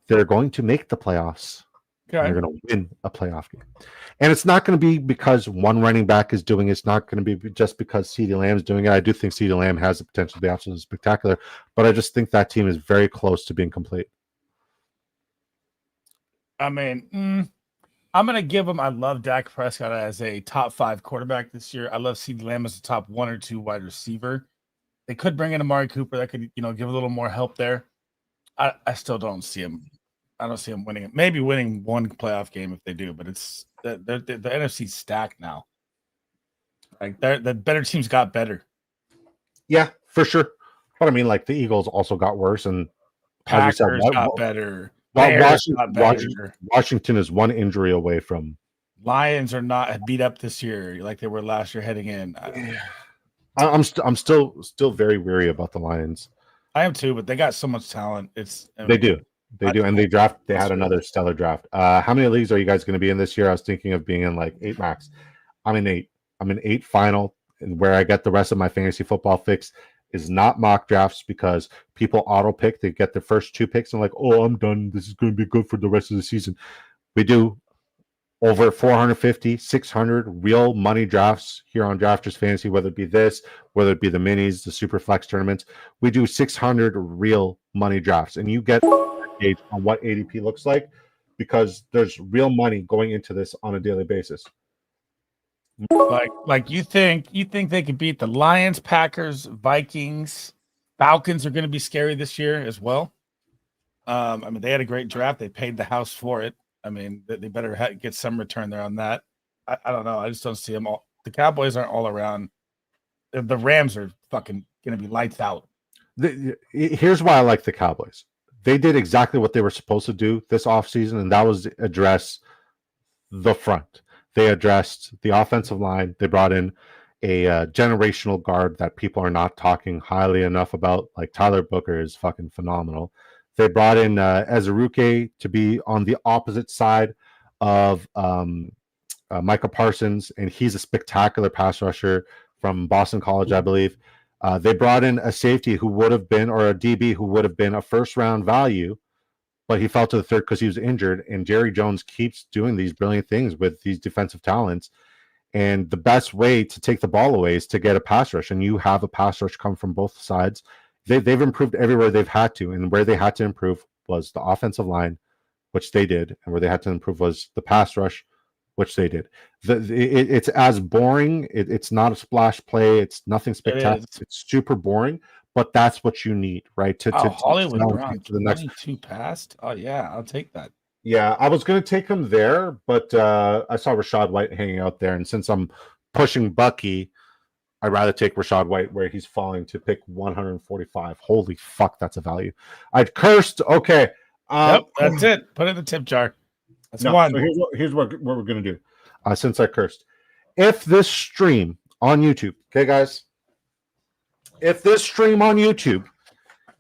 They're going to make the playoffs. Okay. And they're going to win a playoff game. And it's not going to be because one running back is doing it. It's not going to be just because CeeDee Lamb is doing it. I do think CeeDee Lamb has the potential to be absolutely spectacular, but I just think that team is very close to being complete. I mean, I'm going to give him. I love Dak Prescott as a top 5 quarterback this year. I love CeeDee Lamb as a top 1 or 2 wide receiver. They could bring in Amari Cooper that could, give a little more help there. I still don't see him. I don't see him winning it. Maybe winning one playoff game if they do, but it's the NFC's stacked now. Like the better teams got better. Yeah, for sure. But I mean, like the Eagles also got worse, and As you Packers said, got better. Bears got better. Washington is one injury away from. Lions are not beat up this year like they were last year heading in. I'm still very weary about the Lions. I am too, but they got so much talent. They do, and they had another stellar draft. How many leagues are you guys going to be in this year? I was thinking of being in like 8 max. I'm in 8. I'm in 8 final, and where I get the rest of my fantasy football fix is not mock drafts because people auto pick. They get the first 2 picks and like, oh, I'm done. This is going to be good for the rest of the season. We do over 450, 600 real money drafts here on Drafters Fantasy, whether it be this, whether it be the minis, the super flex tournaments. We do 600 real money drafts, and you get a gauge on what ADP looks like because there's real money going into this on a daily basis. Like you think they could beat the Lions, Packers, Vikings, Falcons are going to be scary this year as well. I mean, they had a great draft. They paid the house for it. I mean, they better get some return there on that. I don't know. I just don't see them all. The Cowboys aren't all around. The Rams are fucking going to be lights out. Here's why I like the Cowboys. They did exactly what they were supposed to do this offseason, and that was address the front. They addressed the offensive line. They brought in a generational guard that people are not talking highly enough about. Like Tyler Booker is fucking phenomenal. They brought in Ezeruke to be on the opposite side of Micah Parsons, and he's a spectacular pass rusher from Boston College, I believe. They brought in a safety who would have been, or a DB who would have been a first-round value, but he fell to the third because he was injured, and Jerry Jones keeps doing these brilliant things with these defensive talents. And the best way to take the ball away is to get a pass rush, and you have a pass rush come from both sides. They've improved everywhere they've had to, and where they had to improve was the offensive line, which they did, and where they had to improve was the pass rush, which they did. It's as boring. It's not a splash play. It's nothing spectacular. It's super boring, but that's what you need, right? To Hollywood Brown to the next 22 passed. Oh yeah, I'll take that. Yeah, I was going to take him there, but I saw Rachaad White hanging out there, and since I'm pushing Bucky, I'd rather take Rachaad White where he's falling to pick 145. Holy fuck, that's a value. I'd cursed. Okay. Yep, that's it. Put it in the tip jar. That's one. So here's what we're going to do. Since I cursed. If this stream on YouTube, okay, guys, if this stream on YouTube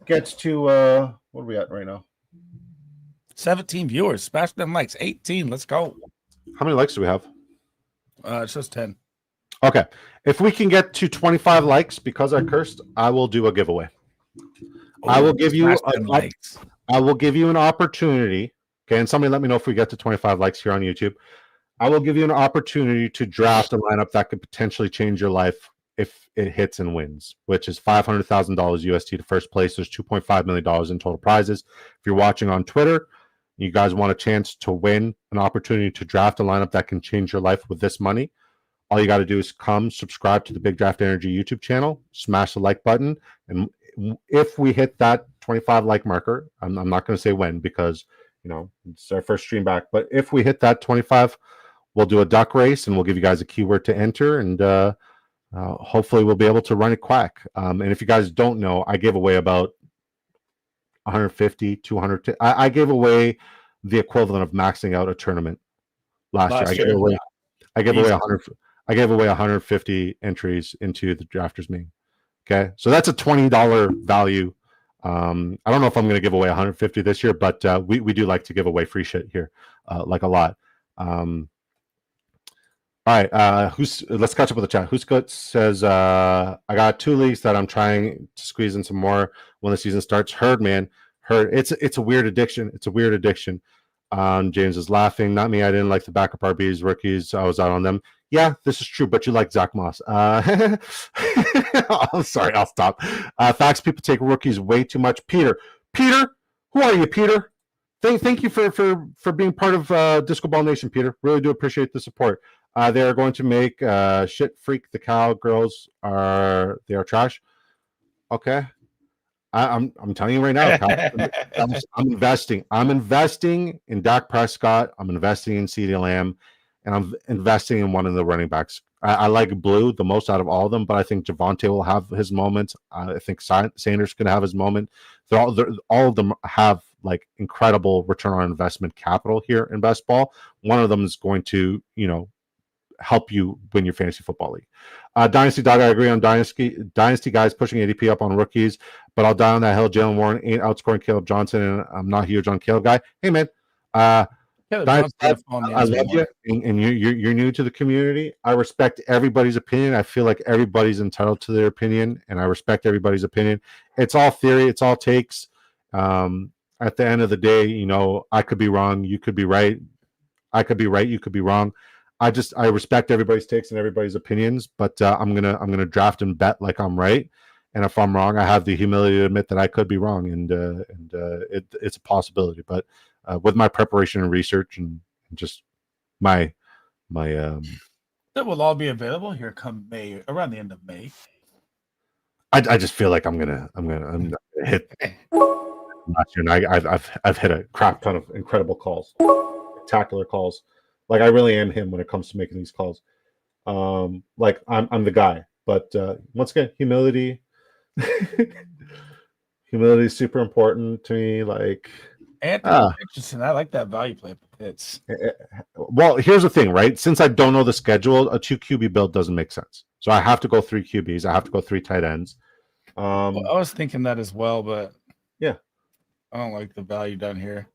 gets to, what are we at right now? 17 viewers. Smash them likes. 18. Let's go. How many likes do we have? It's just 10. Okay. If we can get to 25 likes because I cursed, I will do a giveaway. I will give you I will give you an opportunity. Okay, and somebody let me know if we get to 25 likes here on YouTube. I will give you an opportunity to draft a lineup that could potentially change your life if it hits and wins, which is $500,000 UST to first place. There's $2.5 million in total prizes. If you're watching on Twitter, you guys want a chance to win an opportunity to draft a lineup that can change your life with this money, all you got to do is come subscribe to the Big Draft Energy YouTube channel, smash the like button, and if we hit that 25 like marker, I'm not going to say when because it's our first stream back, but if we hit that 25, we'll do a duck race and we'll give you guys a keyword to enter, and hopefully we'll be able to run it quack. And if you guys don't know, I gave away about 150, 200. I gave away the equivalent of maxing out a tournament last year. I gave away 150 entries into the Drafters Main. Okay, so that's a $20 value. I don't know if I'm going to give away 150 this year, but we do like to give away free shit here, like a lot. All right, let's catch up with the chat. Who's says I got 2 leagues that I'm trying to squeeze in some more when the season starts. Heard, man, heard. It's a weird addiction. It's a weird addiction. James is laughing. Not me. I didn't like the backup RBs, rookies. I was out on them. Yeah, this is true, but you like Zach Moss. I'm sorry, I'll stop. Facts, people take rookies way too much. Peter, who are you, Peter? Thank you for being part of Disco Ball Nation, Peter. Really do appreciate the support. They are going to make Shit Freak the Cowgirls are trash. Okay. I'm telling you right now, I'm investing. I'm investing in Dak Prescott. I'm investing in CeeDee Lamb, and I'm investing in one of the running backs. I like Blue the most out of all of them, but I think Javonte will have his moments. I think Sanders can have his moment. All of them have like incredible return on investment capital here in best ball. One of them is going to, help you win your fantasy football league. Dynasty Dog, I agree on Dynasty guys pushing ADP up on rookies, but I'll die on that hill. Jalen Warren ain't outscoring Caleb Johnson, and I'm not huge on Caleb guy. Hey man, Dynasty, I love you, and you're new to the community. I respect everybody's opinion. I feel like everybody's entitled to their opinion, and I respect everybody's opinion. It's all theory. It's all takes. At the end of the day, I could be wrong. You could be right. I could be right. You could be wrong. I respect everybody's takes and everybody's opinions, but I'm gonna draft and bet like I'm right, and if I'm wrong, I have the humility to admit that I could be wrong, and it's a possibility. But with my preparation and research and just my that will all be available here come May, around the end of May. I just feel like I'm gonna hit last year, and I've hit a crap ton of incredible calls, spectacular calls. Like I really am him when it comes to making these calls. Like I'm the guy, but once again, humility. Humility is super important to me. Like Anthony Richardson, I like that value play. Well, here's the thing, right? Since I don't know the schedule, a 2 QB build doesn't make sense. So I have to go 3 QBs. I have to go 3 tight ends. I was thinking that as well, but yeah, I don't like the value down here.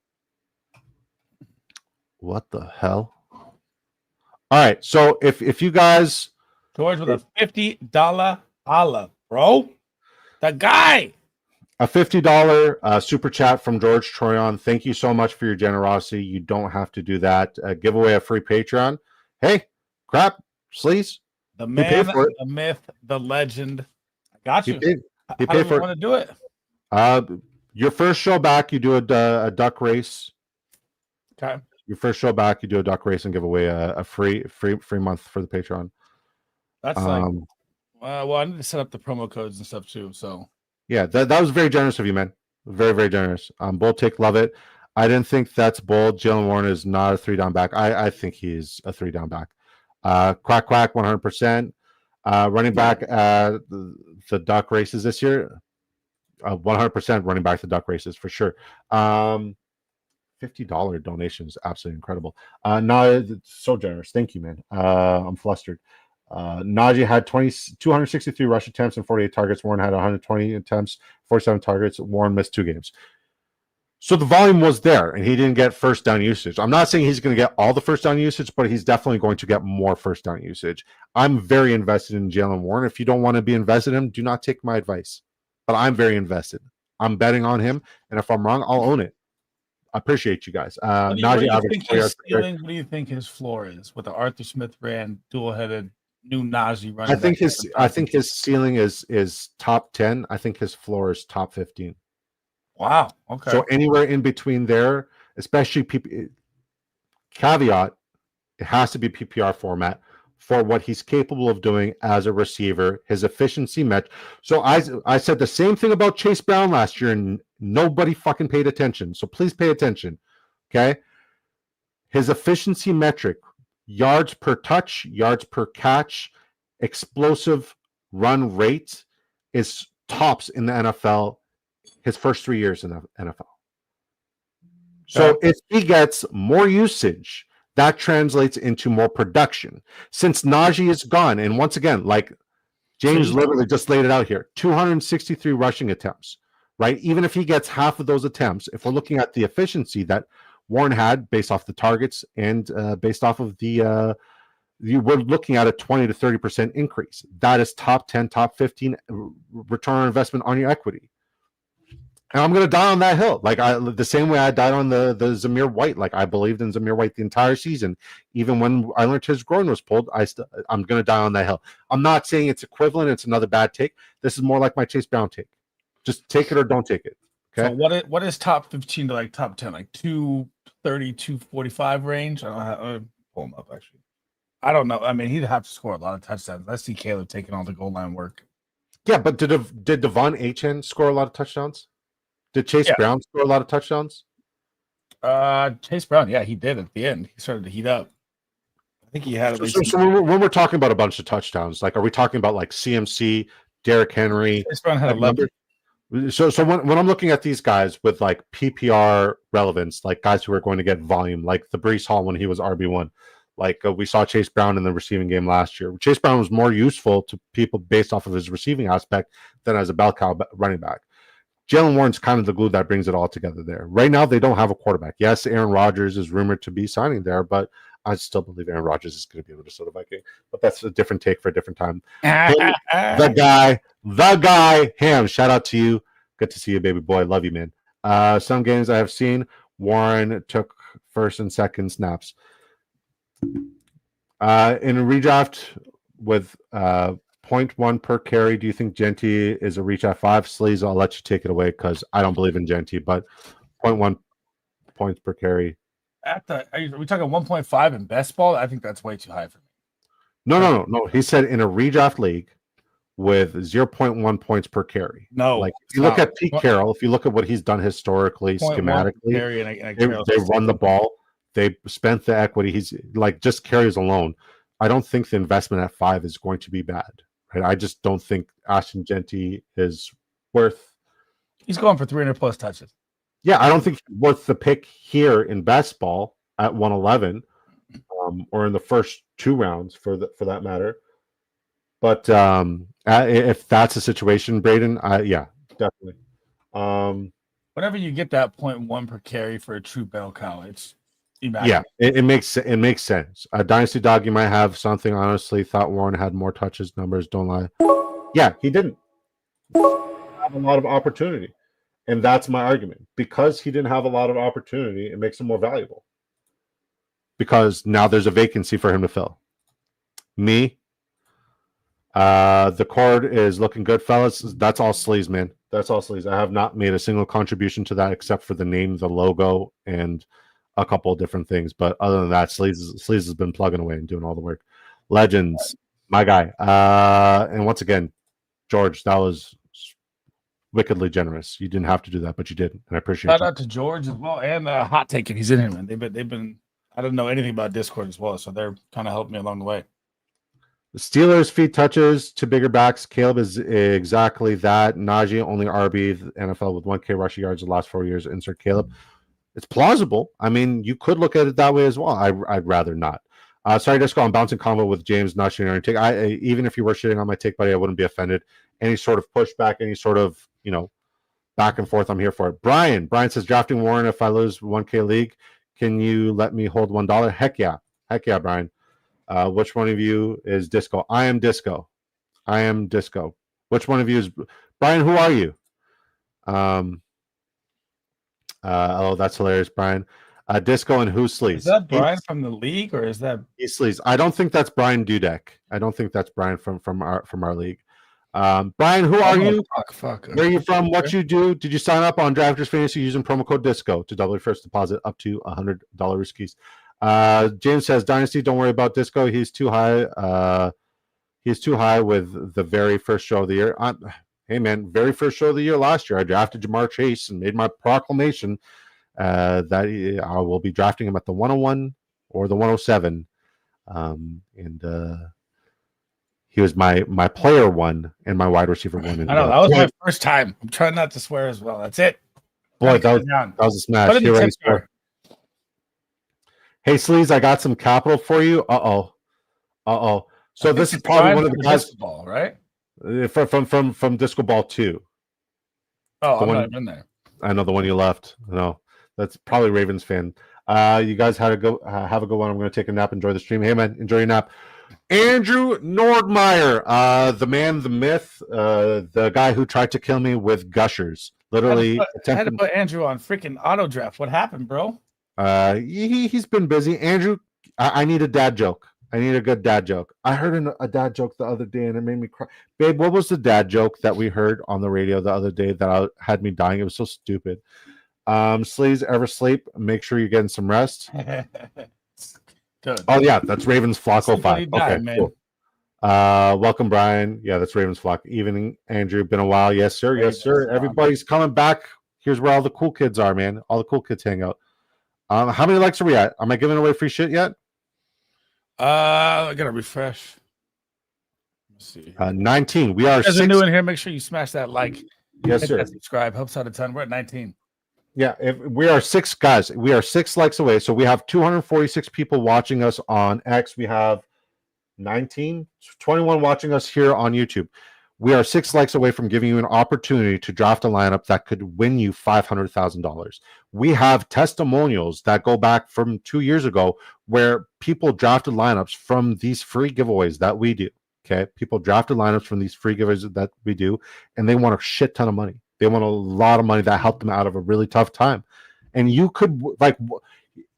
What the hell? All right, so if you guys, George with a $50 holla, bro, the guy. A $50 super chat from George Troyon. Thank you so much for your generosity. You don't have to do that. Give away a free Patreon. Hey, crap, sleaze. The man, the myth, the legend. I got you. He paid for it. Want to do it? Your first show back, you do a duck race. Okay. Your first show back, you do a duck race and give away a free month for the Patreon. That's well, I need to set up the promo codes and stuff too. So yeah, that was very generous of you, man. Very, very generous. Bold take, love it. I didn't think that's bold. Jalen Warren is not a 3-down back. I think he's a 3-down back. Quack, 100%. Running back the duck races this year, 100% running back the duck races for sure. $50 donation is absolutely incredible. No, so generous. Thank you, man. I'm flustered. Najee had 263 rush attempts and 48 targets. Warren had 120 attempts, 47 targets. Warren missed 2 games. So the volume was there, and he didn't get first down usage. I'm not saying he's going to get all the first down usage, but he's definitely going to get more first down usage. I'm very invested in Jalen Warren. If you don't want to be invested in him, do not take my advice. But I'm very invested. I'm betting on him, and if I'm wrong, I'll own it. I appreciate you guys. What do you think his floor is with the Arthur Smith brand, dual-headed new Najee running? I think his ceiling is top 10. I think his floor is top 15. Wow. Okay. So anywhere in between there, especially caveat, it has to be PPR format for what he's capable of doing as a receiver, his efficiency match. So I said the same thing about Chase Brown last year, and nobody fucking paid attention. So please pay attention. Okay. His efficiency metric, yards per touch, yards per catch, explosive run rate is tops in the NFL his first 3 years in the NFL. So if he gets more usage, that translates into more production. Since Najee is gone, and once again, like James literally just laid it out here, 263 rushing attempts, right? Even if he gets half of those attempts, if we're looking at the efficiency that Warren had based off the targets and based off of we're looking at a 20 to 30% increase. That is top 10, top 15 return on investment on your equity. And I'm going to die on that hill. Like the same way I died on the Zamir White. Like I believed in Zamir White the entire season. Even when I learned his groin was pulled, I'm going to die on that hill. I'm not saying it's equivalent. It's another bad take. This is more like my Chase Brown take. Just take it or don't take it. Okay. So what is top 15 to like top 10? Like 230, 245 range? I don't know how to pull him up actually. I don't know. I mean, he'd have to score a lot of touchdowns. I see Caleb taking all the goal line work. Yeah, but did Devon Achane score a lot of touchdowns? Did Chase Brown score a lot of touchdowns? Chase Brown, yeah, he did at the end. He started to heat up. think he had at least. So when we're talking about a bunch of touchdowns, like, are we talking about like CMC, Derrick Henry? Chase Brown had 11. So when I'm looking at these guys with like PPR relevance, like guys who are going to get volume, like the Breece Hall when he was RB1, like we saw Chase Brown in the receiving game last year. Chase Brown was more useful to people based off of his receiving aspect than as a bell cow running back. Jalen Warren's kind of the glue that brings it all together there. Right now, they don't have a quarterback. Yes, Aaron Rodgers is rumored to be signing there, but I still believe Aaron Rodgers is going to be a Minnesota Viking. But that's a different take for a different time. The guy, Ham, shout out to you. Good to see you, baby boy. Love you, man. Some games I have seen, Warren took first and second snaps. In a redraft with 0.1 per carry, do you think Genty is a reach at 5? Sleaze, I'll let you take it away because I don't believe in Genty, but 0.1 points per carry. Are we talking 1.5 in best ball? I think that's way too high for me. No. He said in a redraft league with 0.1 points per carry. No. Like if you look at Pete Carroll, if you look at what he's done historically, schematically, they run the ball. They spent the equity. He's like just carries alone. I don't think the investment at 5 is going to be bad. Right? I just don't think Ashton Genty is worth. He's going for 300 plus touches. Yeah, I don't think he's worth the pick here in best ball at 111, or in the first 2 rounds for that matter. But if that's a situation, Braden, yeah, definitely. Whenever you get that 0.1 per carry for a true bell cow, it's yeah, it makes sense. Dynasty Dog, you might have something. Honestly, thought Warren had more touches. Numbers don't lie. Yeah, he didn't have a lot of opportunity, and that's my argument. Because he didn't have a lot of opportunity, it makes him more valuable. Because now there's a vacancy for him to fill. Me. The cord is looking good, fellas. That's all Sleaze, man. That's all Sleaze. I have not made a single contribution to that except for the name, the logo, and a couple of different things. But other than that, Sleaze has been plugging away and doing all the work. Legends, my guy. And once again, George, that was wickedly generous. You didn't have to do that, but you did, and I appreciate it. Shout out to George as well, and Hot Take if he's in here, man. They've been. I don't know anything about Discord as well, so they're kind of helping me along the way. The Steelers feed touches to bigger backs. Caleb is exactly that. Najee only RB NFL with 1K rushing yards the last 4 years. Insert Caleb. It's plausible. I mean, you could look at it that way as well. I'd rather not. Sorry, Disco. I'm bouncing convo with James, not shitting on your take. Even if you were shitting on my take, buddy, I wouldn't be offended. Any sort of pushback, any sort of, back and forth, I'm here for it. Brian says, drafting Warren if I lose 1K league, can you let me hold $1? Heck yeah, Brian. Which one of you is Disco? I am Disco. Which one of you is Brian? Who are you? Oh, that's hilarious, Brian. Disco and who Sleaze? Is that Brian from the league, or is that Sleaze? I don't think that's Brian Dudek. I don't think that's Brian from our league. Brian, who are you? Fuck. Where are you from? What you do? Did you sign up on Drafters Fantasy using promo code Disco to double your first deposit up to $100 riskies? James says, Dynasty, don't worry about Disco. He's too high. He's too high with the very first show of the year. Hey, man, very first show of the year last year, I drafted Jamar Chase and made my proclamation that I will be drafting him at the 101 or the 107. He was my player 1 and my wide receiver 1. I know, that was my first time. I'm trying not to swear as well. That's it. Boy, that was a smash. Hey, Sleaze, I got some capital for you. Uh-oh. So this is probably one of the guys, ball, right? From Disco Ball 2. Oh, I'm not in there. I know the one you left. No, that's probably Ravens fan. You guys have a good one. I'm going to take a nap. Enjoy the stream. Hey, man, enjoy your nap. Andrew Nordmeyer, the man, the myth, the guy who tried to kill me with gushers. Literally, I had to put Andrew on freaking auto draft. What happened, bro? He's been busy. Andrew, I need a dad joke. I need a good dad joke. I heard a dad joke the other day and it made me cry. Babe, what was the dad joke that we heard on the radio the other day that had me dying? It was so stupid. Sleaze, ever sleep? Make sure you're getting some rest. Good. Oh, yeah, that's Ravens Flock 05. Okay, cool. Welcome, Brian. Yeah, that's Ravens Flock. Evening, Andrew. Been a while. Yes, sir. Yes, sir. Everybody's coming back. Here's where all the cool kids are, man. All the cool kids hang out. How many likes are we at? Am I giving away free shit yet? I gotta refresh. Let's see. 19. We are As a 6. new in here, make sure you smash that like. Yes, hit sir. that subscribe helps out a ton. We're at 19. Yeah, if we are 6 guys. We are 6 likes away. So we have 246 people watching us on X. We have 21 watching us here on YouTube. We are 6 likes away from giving you an opportunity to draft a lineup that could win you $500,000. We have testimonials that go back from 2 years ago where people drafted lineups from these free giveaways that we do. Okay, people drafted lineups from these free giveaways that we do, and they want a shit ton of money. They want a lot of money that helped them out of a really tough time. And you could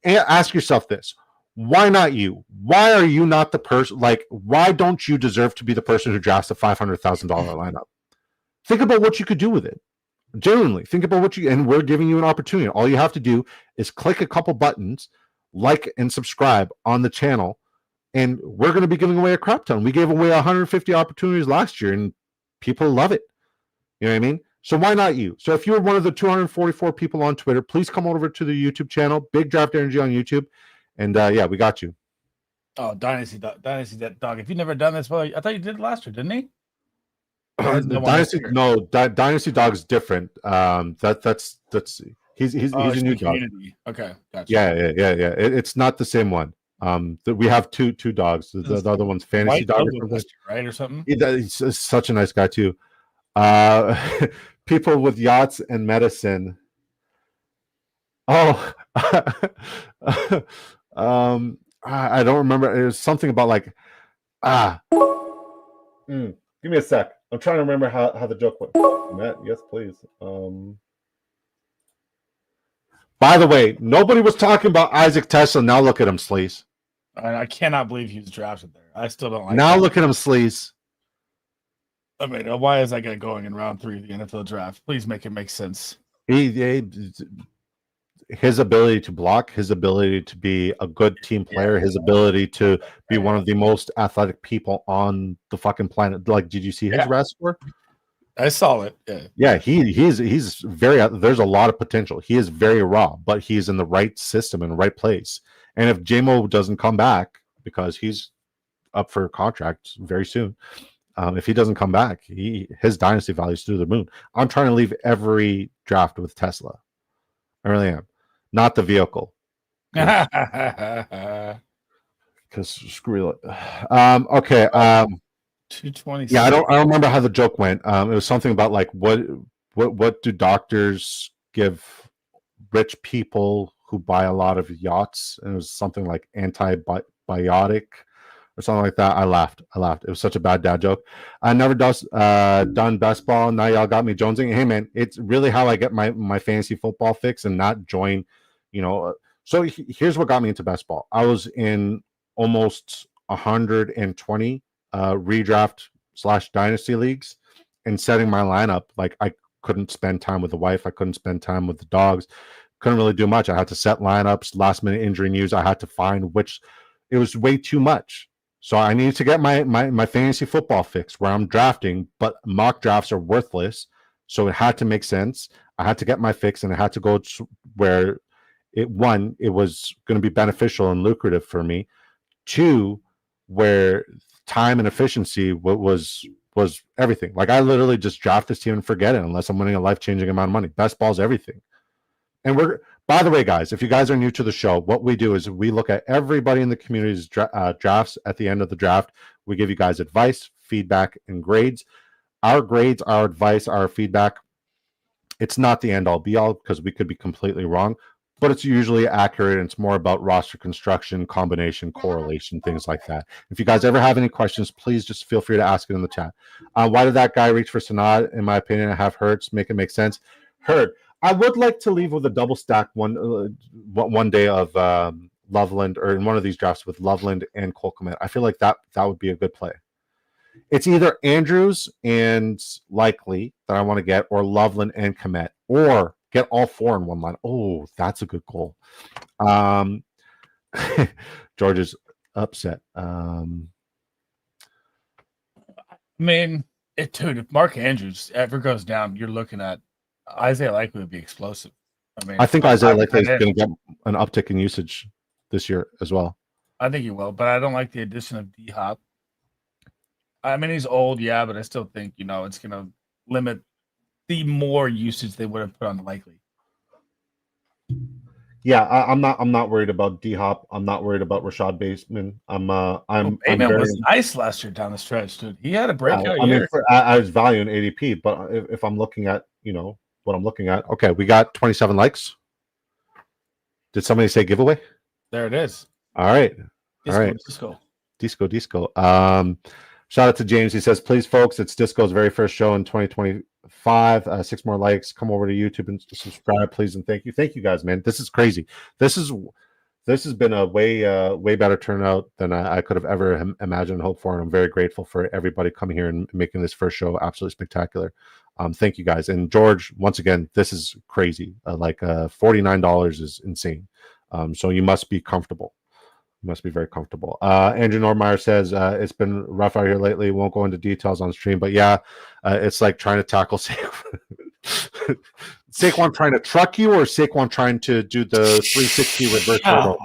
ask yourself this. Why not you? Why are you not the person? Why don't you deserve to be the person who drafts a $500,000 lineup? Think about what you could do with it. Genuinely, think about what you, and we're giving you an opportunity. All you have to do is click a couple buttons, like and subscribe on the channel, and we're going to be giving away a crap ton. We gave away 150 opportunities last year, and people love it. You know what I mean? So why not you? So if you're one of the 244 people on Twitter, please come over to the YouTube channel, Big Draft Energy on YouTube. And yeah, we got you. Oh, Dynasty Dog. If you've never done this, well, I thought you did it last year, didn't he? Dynasty Dog is different. That's he's a new dog. Okay, gotcha. Yeah. It's not the same one. We have two dogs. The other one's Fantasy Dog, right, or something. He's such a nice guy too. People with yachts and medicine. Oh, I don't remember. It was something about give me a sec. I'm trying to remember how the joke went. Matt, yes, please. By the way, nobody was talking about Isaac Tesla. Now look at him, Sleaze. I cannot believe he was drafted there. I still don't like. Now look at him, Sleaze. I mean, why is that guy going in round 3 of the NFL draft? Please make it make sense. His ability to block, his ability to be a good team player, his ability to be one of the most athletic people on the fucking planet. Did you see his RAS score? I saw it. Yeah, he's very. There's a lot of potential. He is very raw, but he's in the right system in the right place. And if JMO doesn't come back, because he's up for contract very soon, if he doesn't come back, his dynasty value is through the moon. I'm trying to leave every draft with Tesla. I really am. Not the vehicle. Because screw it. Okay. 220. Yeah, I don't remember how the joke went. It was something about what do doctors give rich people who buy a lot of yachts? And it was something like antibiotic or something like that. I laughed. It was such a bad dad joke. I never done best ball. Now y'all got me jonesing. Hey man, it's really how I get my fantasy football fix and not join. So here's what got me into best ball. I was in almost 120 redraft / dynasty leagues, and setting my lineup. I couldn't spend time with the wife. I couldn't spend time with the dogs. Couldn't really do much. I had to set lineups, last minute injury news. I had to find which. It was way too much. So I needed to get my fantasy football fix where I'm drafting, but mock drafts are worthless. So it had to make sense. I had to get my fix, and it had to go to where it was going to be beneficial and lucrative for me. 2, where time and efficiency was everything. I literally just draft this team and forget it unless I'm winning a life-changing amount of money. Best ball's everything. And by the way, guys, if you guys are new to the show, what we do is we look at everybody in the community's drafts. At the end of the draft, we give you guys advice, feedback, and grades. Our grades, our advice, our feedback, it's not the end-all, be-all, because we could be completely wrong, but it's usually accurate, and it's more about roster construction, combination, correlation, things like that. If you guys ever have any questions, please just feel free to ask it in the chat. Why did that guy reach for Sanad? In my opinion, I have Hurts. Make it make sense. Hurt. I would like to leave with a double stack one day of Loveland, or in one of these drafts with Loveland and Cole Kmet. I feel like that would be a good play. It's either Andrews and Likely that I want to get, or Loveland and Kmet, or get all 4 in one line. Oh, that's a good goal. George is upset. I mean, dude, if Mark Andrews ever goes down, you're looking at Isaiah Likely would be explosive. I think Isaiah Likely is going to get an uptick in usage this year as well. I think he will, but I don't like the addition of D-Hop. I mean, he's old, yeah, but I still think, it's going to limit the more usage they would have put on Likely. Yeah, I'm not worried about D-Hop. I'm not worried about Rashad Bateman. I'm Bateman very was nice last year down the stretch, dude. He had a breakout I mean, year. I was valuing ADP, but if I'm looking at what I'm looking at, okay, we got 27 likes. Did somebody say giveaway? There it is. All right, Disco. Disco. Shout out to James. He says, "Please, folks, it's Disco's very first show in 2025. 6 more likes. Come over to YouTube and subscribe, please, and thank you guys, man. This is crazy. This has been a way better turnout than I could have ever imagined and hoped for, and I'm very grateful for everybody coming here and making this first show absolutely spectacular. Thank you guys. And George, once again, this is crazy. $49 is insane. So you must be comfortable. You must be very comfortable. Andrew Normeyer says it's been rough out here lately. Won't go into details on stream, but yeah, it's like trying to tackle Saquon trying to truck you, or Saquon trying to do the 360 reverse hurdle.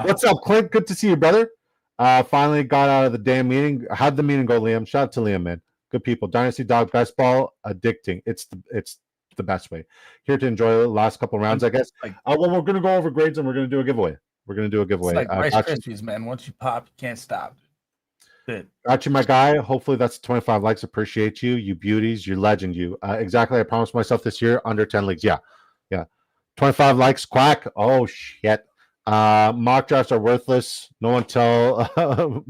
What's up, Clint? Good to see you, brother. Finally got out of the damn meeting. How'd the meeting go, Liam? Shout out to Liam, man. Good people. Dynasty Dog Best Ball, addicting. It's the best way. Here to enjoy the last couple rounds, I guess. Well, we're gonna go over grades and we're gonna do a giveaway. It's like Rice Krispies, man. Once you pop, you can't stop. Got you, my guy. Hopefully that's 25 likes. Appreciate you. You beauties. You legend. You. Exactly. I promised myself this year under 10 leagues. Yeah. 25 likes. Quack. Oh, shit. Mock drafts are worthless. No one tell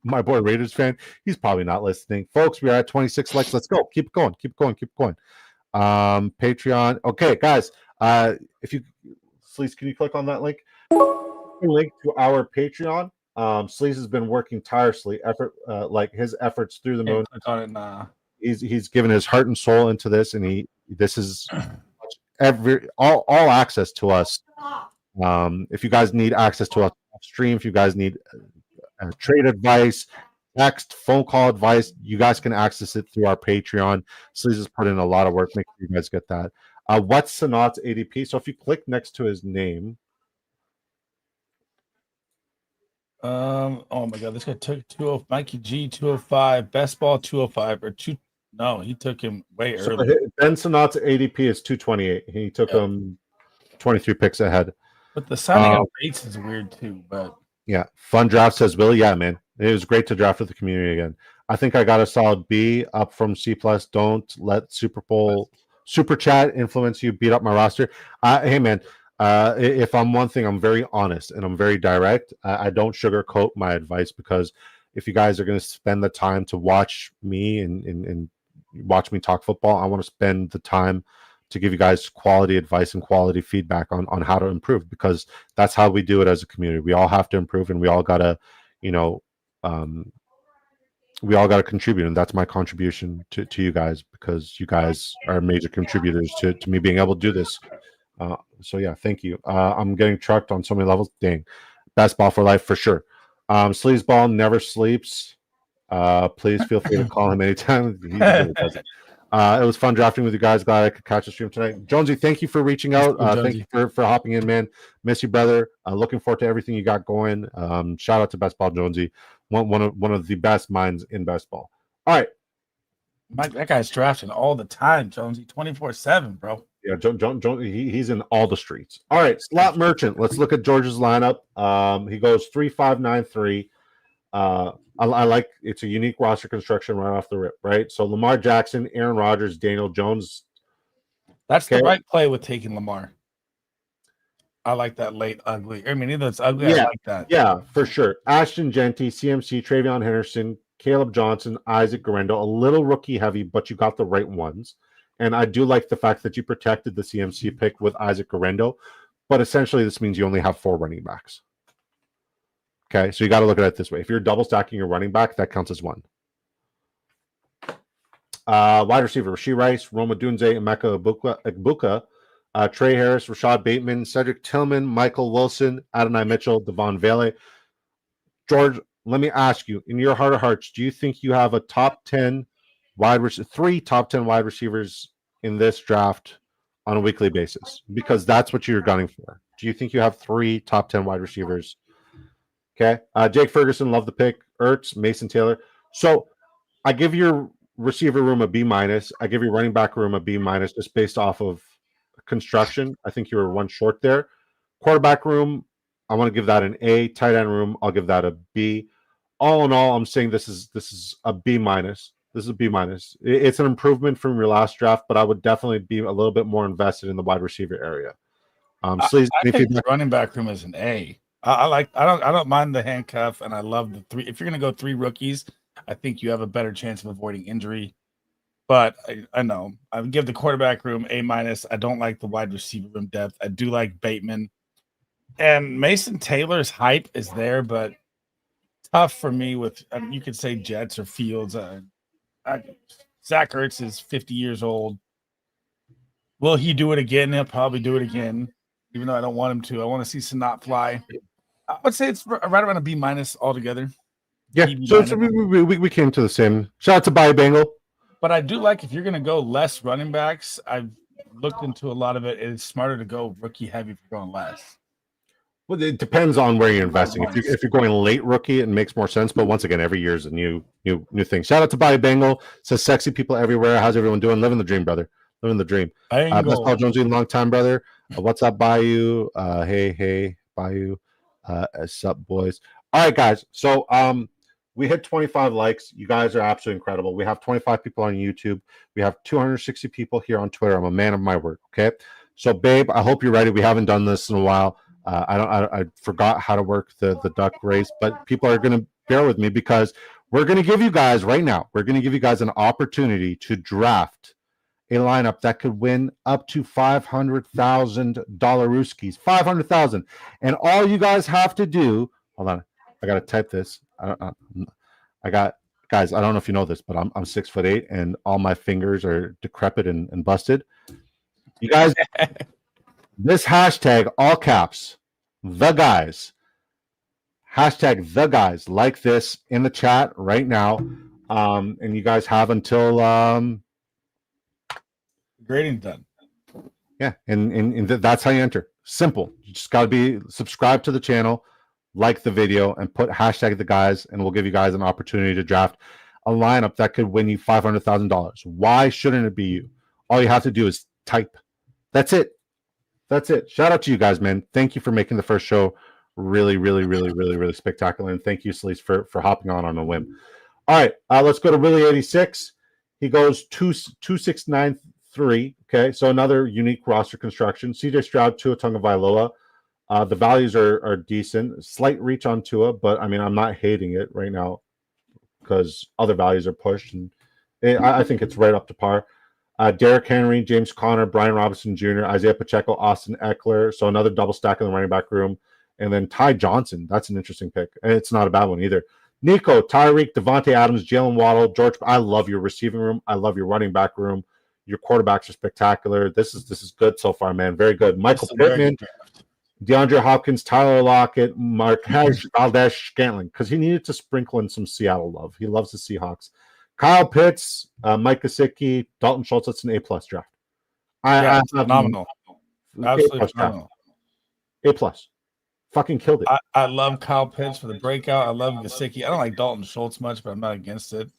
my boy Raiders fan. He's probably not listening. Folks, we are at 26 likes. Let's go. Keep going. Patreon. Okay, guys. If you please, can you click on that link? Link to our Patreon. Sleaze has been working tirelessly. His efforts through the moon. He's given his heart and soul into this, and this is all access to us. If you guys need access to us stream, if you guys need trade advice, text, phone call advice, you guys can access it through our Patreon. Sleaze has put in a lot of work. Make sure you guys get that. What's Sanat's ADP? So if you click next to his name. Oh my god, this guy took Mikey G 205, best ball 205 or two. No, he took him way early. Ben Sanat's ADP is 228. He took him 23 picks ahead. But the signing of Bates is weird too. But yeah, fun draft, says Willie. Yeah, man, it was great to draft with the community again. I think I got a solid B, up from C+. Don't let Super Chat influence you. Beat up my roster. Hey, man. If I'm one thing, I'm very honest and I'm very direct. I don't sugarcoat my advice, because if you guys are going to spend the time to watch me and watch me talk football, I want to spend the time to give you guys quality advice and quality feedback on how to improve, because that's how we do it as a community. We all have to improve, and we all got to, contribute, and that's my contribution to you guys, because you guys are major contributors to me being able to do this. So yeah, thank you. I'm getting trucked on so many levels. Dang. Best ball for life for sure. Sleazeball never sleeps. Please feel free to call him anytime. He really doesn't. It was fun drafting with you guys. Glad I could catch the stream tonight. Jonesy, thank you for reaching out. Thank you for hopping in, man. Miss you, brother. Looking forward to everything you got going. Shout out to Best Ball Jonesy, one of the best minds in best ball. All right. That guy's drafting all the time, Jonesy, 24/7, bro. Yeah, he's in all the streets. All right, slot merchant. Let's look at George's lineup. He goes 3-5-9-3. I like, it's a unique roster construction right off the rip, right? So Lamar Jackson, Aaron Rodgers, Daniel Jones. That's the right play with taking Lamar. I like that late ugly. I mean, either it's ugly, I like that. Yeah, for sure. Ashton Genty, CMC, Travion Henderson, Caleb Johnson, Isaac Garendo, a little rookie heavy, but you got the right ones. And I do like the fact that you protected the CMC pick with Isaac Garendo, but essentially this means you only have 4 running backs. Okay, so you got to look at it this way. If you're double stacking your running back, that counts as 1. Wide receiver, Rashee Rice, Roma Dunze, Emeka Egbuka, Trey Harris, Rashad Bateman, Cedric Tillman, Michael Wilson, Adonai Mitchell, Devon Vele. George, let me ask you, in your heart of hearts, do you think you have a top 10 3 top 10 wide receivers in this draft on a weekly basis? Because that's what you're gunning for. Do you think you have 3 top 10 wide receivers Okay. Jake Ferguson, love the pick. Ertz, Mason Taylor. So I give your receiver room a B minus. I give your running back room a B minus just based off of construction. I think you were one short there. Quarterback room, I want to give that an A. Tight end room, I'll give that a B. All in all, I'm saying this is a B minus. This is a B minus. It's an improvement from your last draft, but I would definitely be a little bit more invested in the wide receiver area. Sleaze, I think the running back room is an A. I don't mind the handcuff, and I love the three. If you're going to go three rookies, I think you have a better chance of avoiding injury. But I know I would give the quarterback room A minus. I don't like the wide receiver room depth. I do like Bateman, and Mason Taylor's hype is there, but tough for me with you could say Jets or Fields. Zach Ertz is 50 years old. Will he do it again? He'll probably do it again, even though I don't want him to. I want to see Sanat fly. I would say it's right around a B minus altogether. Yeah, so we came to the same. Shout out to Bobby Bengal. But I do like if you're going to go less running backs, I've looked into a lot of it. It's smarter to go rookie heavy if you're going less. Well, it depends on where you're investing. If you're going late rookie, it makes more sense. But once again, every year is a new thing. Shout out to Bobby Bengal. Says sexy people everywhere. How's everyone doing? Living the dream, brother. Living the dream. Best Paul Jonesy, long time, brother. What's up, Bayou? Hey, Bayou. What's up, boys? All right, guys. So we hit 25 likes. You guys are absolutely incredible. We have 25 people on YouTube. We have 260 people here on Twitter. I'm a man of my word. Okay. So, babe, I hope you're ready. We haven't done this in a while. I forgot how to work the duck race, but people are going to bear with me because we're going to give you guys right now. We're going to give you guys an opportunity to draft a lineup that could win up to $500,000 Rooskies, 500,000. And all you guys have to do, hold on, I got to type this. I got guys. I don't know if you know this, but I'm 6'8" and all my fingers are decrepit and busted. You guys, this hashtag, all caps, the guys, hashtag the guys, like this in the chat right now. And you guys have until grading done. Yeah, and that's how you enter. Simple. You just got to be subscribed to the channel, like the video, and put hashtag the guys, and we'll give you guys an opportunity to draft a lineup that could win you $500,000. Why shouldn't it be you? All you have to do is type. That's it. That's it. Shout out to you guys, man. Thank you for making the first show really, really, really, really, really spectacular. And thank you, Sleaze, for hopping on a whim. All right, let's go to Willie 86. He goes 2693. Okay, so another unique roster construction. CJ Stroud, Tua Tagovailoa. The values are decent. Slight reach on Tua, but I mean, I'm not hating it right now because other values are pushed, and I think it's right up to par. Derrick Henry, James Conner, Brian Robinson Jr., Isaiah Pacheco, Austin Eckler. So another double stack in the running back room. And then Ty Johnson. That's an interesting pick. And it's not a bad one either. Nico, Tyreek, Devontae Adams, Jalen Waddle, George. I love your receiving room. I love your running back room. Your quarterbacks are spectacular. This is good so far, man. Very good. Michael Pittman, DeAndre Hopkins, Tyler Lockett, Marquez Valdes-Scantling, because he needed to sprinkle in some Seattle love. He loves the Seahawks. Kyle Pitts, Mike Gesicki, Dalton Schultz. That's an A-plus draft. Phenomenal. Absolutely phenomenal. A-plus. Fucking killed it. I love Kyle Pitts for the breakout. I love Gesicki. I don't like Dalton Schultz much, but I'm not against it.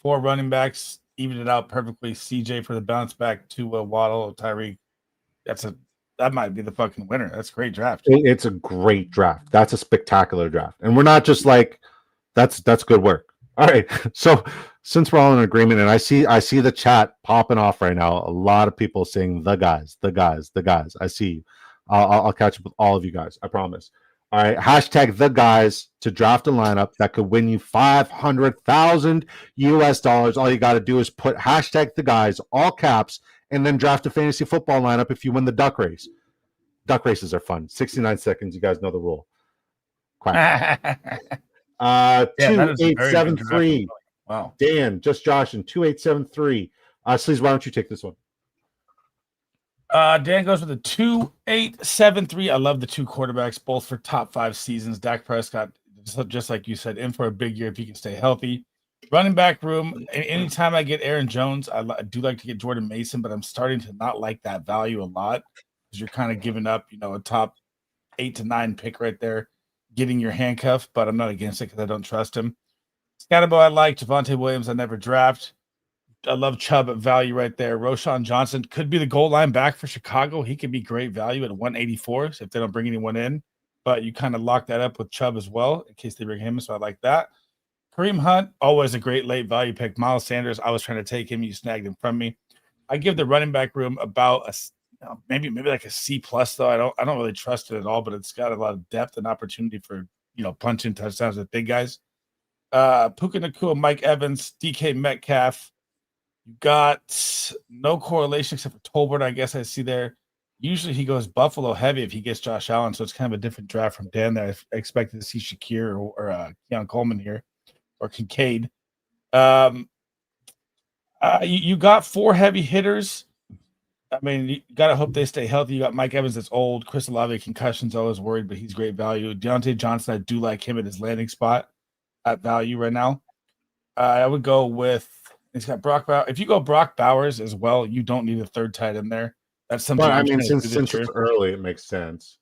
4 running backs, evened it out perfectly. CJ for the bounce back to Waddle, Tyreek. That might be the fucking winner. That's a great draft. It's a great draft. That's a spectacular draft. And we're not just like, that's good work. All right. So since we're all in agreement, and I see the chat popping off right now, a lot of people saying the guys. I see you. I'll catch up with all of you guys. I promise. All right. Hashtag the guys to draft a lineup that could win you $500,000. All you got to do is put hashtag the guys, all caps, and then draft a fantasy football lineup if you win the duck race. Duck races are fun. 69 seconds. You guys know the rule. Quack. 2873. Wow. Dan, just Josh, and 2873. Sleaze, why don't you take this one? Dan goes with a 2873. I love the 2 quarterbacks, both for top 5 seasons. Dak Prescott, just like you said, in for a big year if he can stay healthy. Running back room, anytime I get Aaron Jones, I do like to get Jordan Mason, but I'm starting to not like that value a lot because you're kind of giving up, a top 8 to 9 pick right there. getting your handcuff, but I'm not against it because I don't trust him. Scatterbo I like. Javonte Williams I never draft. I love Chubb at value right there. Roshan Johnson could be the goal line back for Chicago. He could be great value at 184 if they don't bring anyone in. But you kind of lock that up with Chubb as well in case they bring him. So I like that. Kareem Hunt, always a great late value pick. Miles Sanders, I was trying to take him. You snagged him from me. I give the running back room about maybe like a C plus though. I don't really trust it at all, but it's got a lot of depth and opportunity for punching touchdowns with big guys. Puka Nacua, Mike Evans, DK Metcalf. You got no correlation except for Tolbert, I guess I see there. Usually he goes Buffalo heavy if he gets Josh Allen, so it's kind of a different draft from Dan there. I expected to see Shakir or Keon Coleman here or Kincaid. You got 4 heavy hitters. I mean, you got to hope they stay healthy. You got Mike Evans that's old. Chris Olave, concussions, always worried, but he's great value. Deontay Johnson, I do like him at his landing spot at value right now. I would go with – he's got Brock Bowers. If you go Brock Bowers as well, you don't need a third tight end there. That's something. But I mean, since it's early, it makes sense.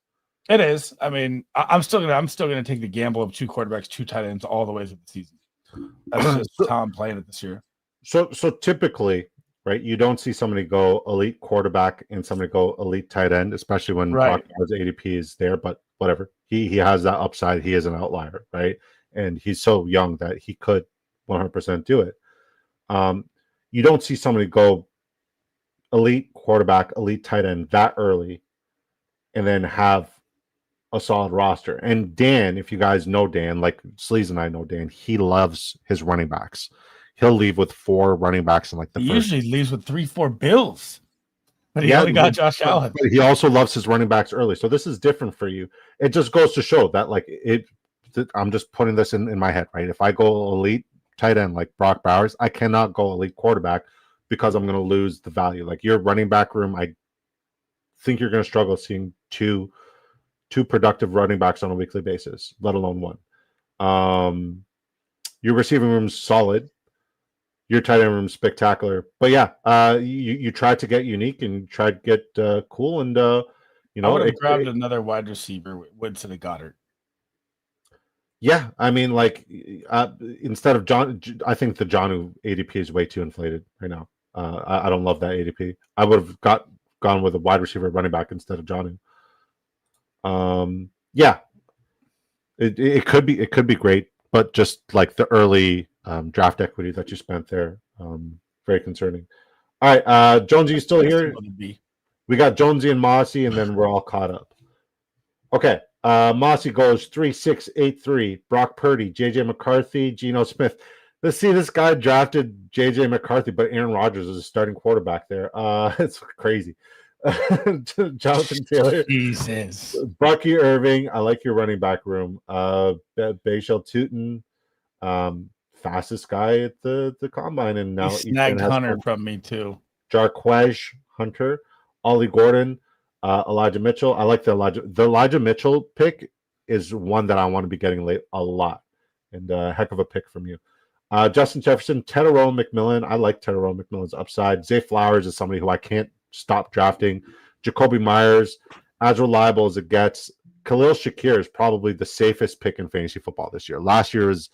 It is. I mean, I'm still gonna take the gamble of 2 quarterbacks, 2 tight ends all the way through the season. That's just how I'm playing it this year. So typically, right, you don't see somebody go elite quarterback and somebody go elite tight end, especially when Brock Bowers' ADP is there. But whatever, he has that upside. He is an outlier, right? And he's so young that he could 100% do it. You don't see somebody go elite quarterback, elite tight end that early, and then have a solid roster. And Dan, if you guys know Dan, like Sleaze and I know Dan, he loves his running backs. He'll leave with 4 running backs in like the he first. Usually leaves with 3-4 Bills, but he only got Josh Allen. But he also loves his running backs early, so this is different for you. It just goes to show that like I'm just putting this in my head, right? If I go elite tight end like Brock Bowers, I cannot go elite quarterback because I'm going to lose the value. Like your running back room, I think you're going to struggle seeing two productive running backs on a weekly basis, let alone one. Your receiving room's solid. Your tight end room's spectacular. But yeah, you tried to get unique and tried to get cool. And, I would have grabbed another wide receiver, Woodson and Goddard. Yeah, I mean, like instead of John, I think the Jonnu ADP is way too inflated right now. I don't love that ADP. I would have gone with a wide receiver running back instead of Jonnu. Yeah, it could be great, but just like the early draft equity that you spent there, very concerning. All right, Jonesy, you still here? We got Jonesy and Mossy, and then we're all caught up. Okay. Mossy goes 3-6-8-3. Brock Purdy, JJ McCarthy, Geno Smith. Let's see, this guy drafted JJ McCarthy, but Aaron Rodgers is a starting quarterback there. It's crazy. Jonathan Taylor, Jesus, Bucky Irving. I like your running back room. Bashal Tootin, fastest guy at the combine, and now he snagged Hunter from me too. Jarquez Hunter, Ollie Gordon. Elijah Mitchell. I like the Elijah Mitchell pick is one that I want to be getting late a lot, and a heck of a pick from you. Justin Jefferson, Tedero McMillan. I like Tedero McMillan's upside. Zay Flowers is somebody who I can't stop drafting. Jacoby Myers, as reliable as it gets. Khalil Shakir is probably the safest pick in fantasy football this year. Last year was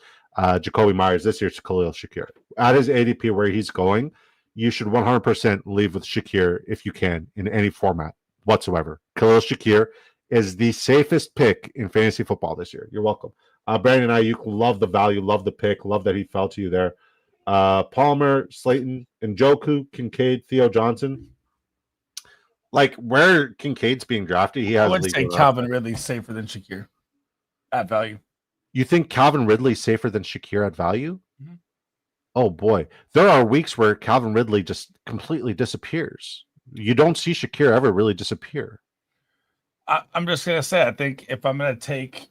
Jacoby Myers. This year's Khalil Shakir. At his ADP where he's going, you should 100% leave with Shakir if you can in any format whatsoever. Khalil Shakir is the safest pick in fantasy football this year. You're welcome. Brandon Ayuk, love the value, love the pick, love that he fell to you there. Palmer, Slayton, Njoku, Kincaid, Theo Johnson. Like where Kincaid's being drafted, he has. I would say Calvin Ridley's safer than Shakir at value. You think Calvin Ridley's safer than Shakir at value? Mm-hmm. Oh boy, there are weeks where Calvin Ridley just completely disappears. You don't see Shakir ever really disappear. I'm just going to say, I think if I'm going to take,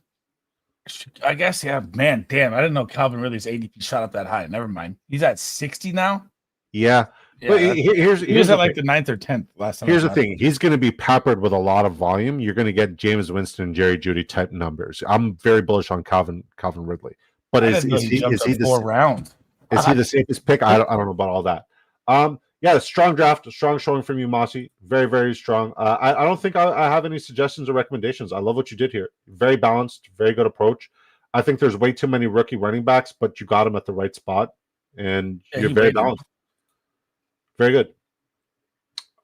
I guess, yeah, man, damn, I didn't know Calvin Ridley's ADP shot up that high. Never mind. He's at 60 now? Yeah. But here's at like the 9th or 10th last time. Here's the thing. He's going to be peppered with a lot of volume. You're going to get James Winston and Jerry Jeudy type numbers. I'm very bullish on Calvin Ridley. But is he the 4 rounds? Is he the safest pick? I don't know about all that. yeah, strong draft, strong showing from you, Mossy. Very, very strong. I don't think I have any suggestions or recommendations. I love what you did here. Very balanced, very good approach. I think there's way too many rookie running backs, but you got them at the right spot, and you're very balanced. Very good.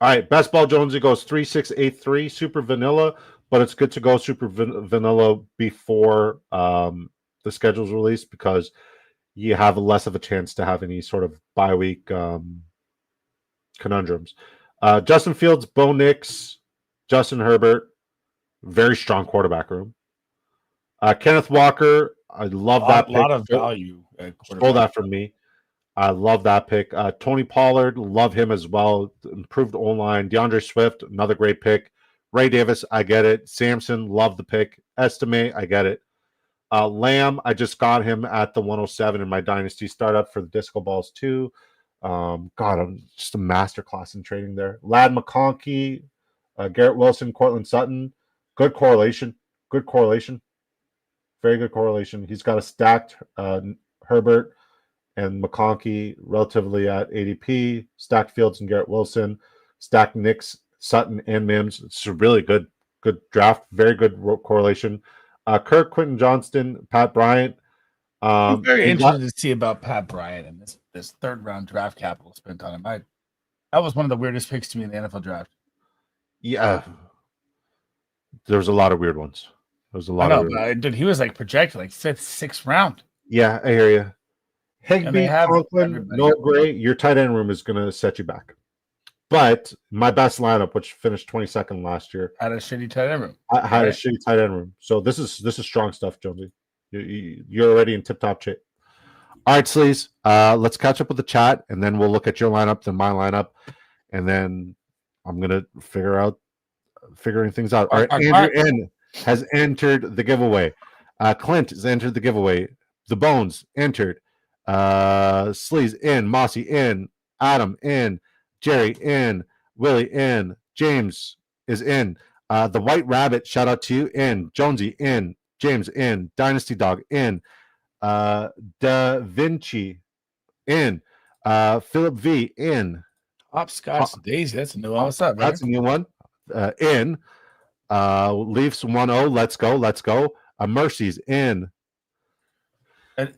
All right, Best Ball Jonesy goes 3-6-8-3, super vanilla, but it's good to go super vanilla before the schedule's released because you have less of a chance to have any sort of bye week conundrums. Justin Fields, Bo Nix, Justin Herbert, very strong quarterback room. Kenneth Walker, I love that pick. A lot of value. Stole that from me. I love that pick. Tony Pollard, love him as well. Improved O-line. DeAndre Swift, another great pick. Ray Davis, I get it. Samson, love the pick. Estimate, I get it. Lamb, I just got him at the 107 in my Dynasty startup for the Disco Balls too. God, I'm just a masterclass in trading there. Ladd McConkey, Garrett Wilson, Cortland Sutton. Good correlation. Good correlation. Very good correlation. He's got a stacked Herbert and McConkey relatively at ADP. Stacked Fields and Garrett Wilson. Stacked Nix, Sutton, and Mims. It's a really good draft. Very good correlation. Kirk, Quentin Johnston, Pat Bryant. I'm very interested to see about Pat Bryant and this third round draft capital spent on him. That was one of the weirdest picks to me in the NFL draft. Yeah, there was a lot of weird ones. There was a lot of weird dude, he was like projected like 5th, 6th round. Yeah, I hear you. Higbee, Conklin, no Gray. Your tight end room is going to set you back. But my best lineup, which finished 22nd last year, had a shitty tight end room. I had a shitty tight end room. So this is strong stuff, Jonesy. You're already in tip-top shape. All right, Sleaze. Let's catch up with the chat, and then we'll look at your lineup, then my lineup, and then I'm gonna figuring things out. All right, Andrew N has entered the giveaway. Clint has entered the giveaway. The Bones entered. Sleaze in. Mossy in. Adam in. Jerry in. Willie in. James is in. The White Rabbit, shout out to you, in. Jonesy in. James in. Dynasty Dog in. Da Vinci in. Philip V in. Hopscotch Daisy, that's a new one. What's up, man? That's a new one. In. Leafs 1-0. Let's go. Mercy's in.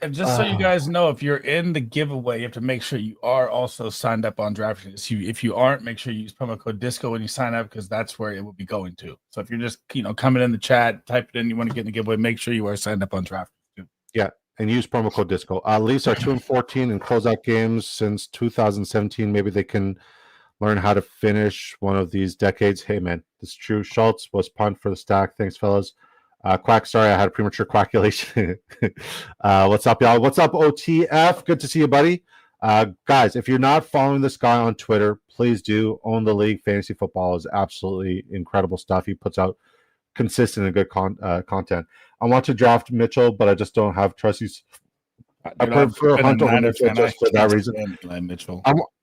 And just so you guys know, if you're in the giveaway, you have to make sure you are also signed up on Drafters. If you aren't, make sure you use promo code DISCO when you sign up because that's where it will be going to. So if you're just coming in the chat, type it in, you want to get in the giveaway, make sure you are signed up on Drafters too. Yeah, and use promo code DISCO. Leafs are 2-14 in closeout games since 2017. Maybe they can learn how to finish one of these decades. Hey, man, this is true. Schultz was punt for the stack. Thanks, fellas. Quack, sorry, I had a premature quackulation. What's up, y'all? What's up, OTF? Good to see you, buddy. Guys, if you're not following this guy on Twitter, please do. Own the League. Fantasy football is absolutely incredible stuff. He puts out consistent and good content. I want to draft Mitchell, but I just don't have Trusty's. I prefer Hunt over Mitchell just for that reason.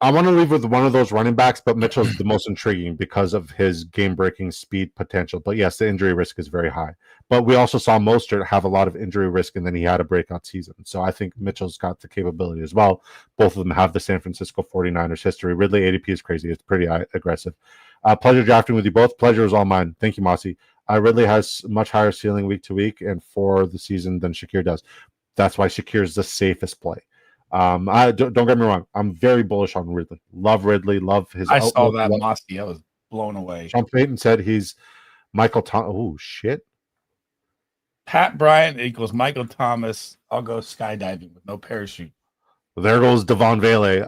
I want to leave with one of those running backs, but Mitchell's the most intriguing because of his game-breaking speed potential. But yes, the injury risk is very high. But we also saw Mostert have a lot of injury risk, and then he had a breakout season. So I think Mitchell's got the capability as well. Both of them have the San Francisco 49ers history. Ridley ADP is crazy. It's pretty aggressive. Pleasure drafting with you both. Pleasure is all mine. Thank you, Mossy. Ridley has much higher ceiling week to week and for the season than Shakir does. That's why Shakir is the safest play. I don't get me wrong. I'm very bullish on Ridley. Love Ridley. Love his. I saw that Mossy. I was blown away. Sean Payton said he's Michael Thomas. Oh shit. Pat Bryant equals Michael Thomas. I'll go skydiving with no parachute. There goes Devon Vele.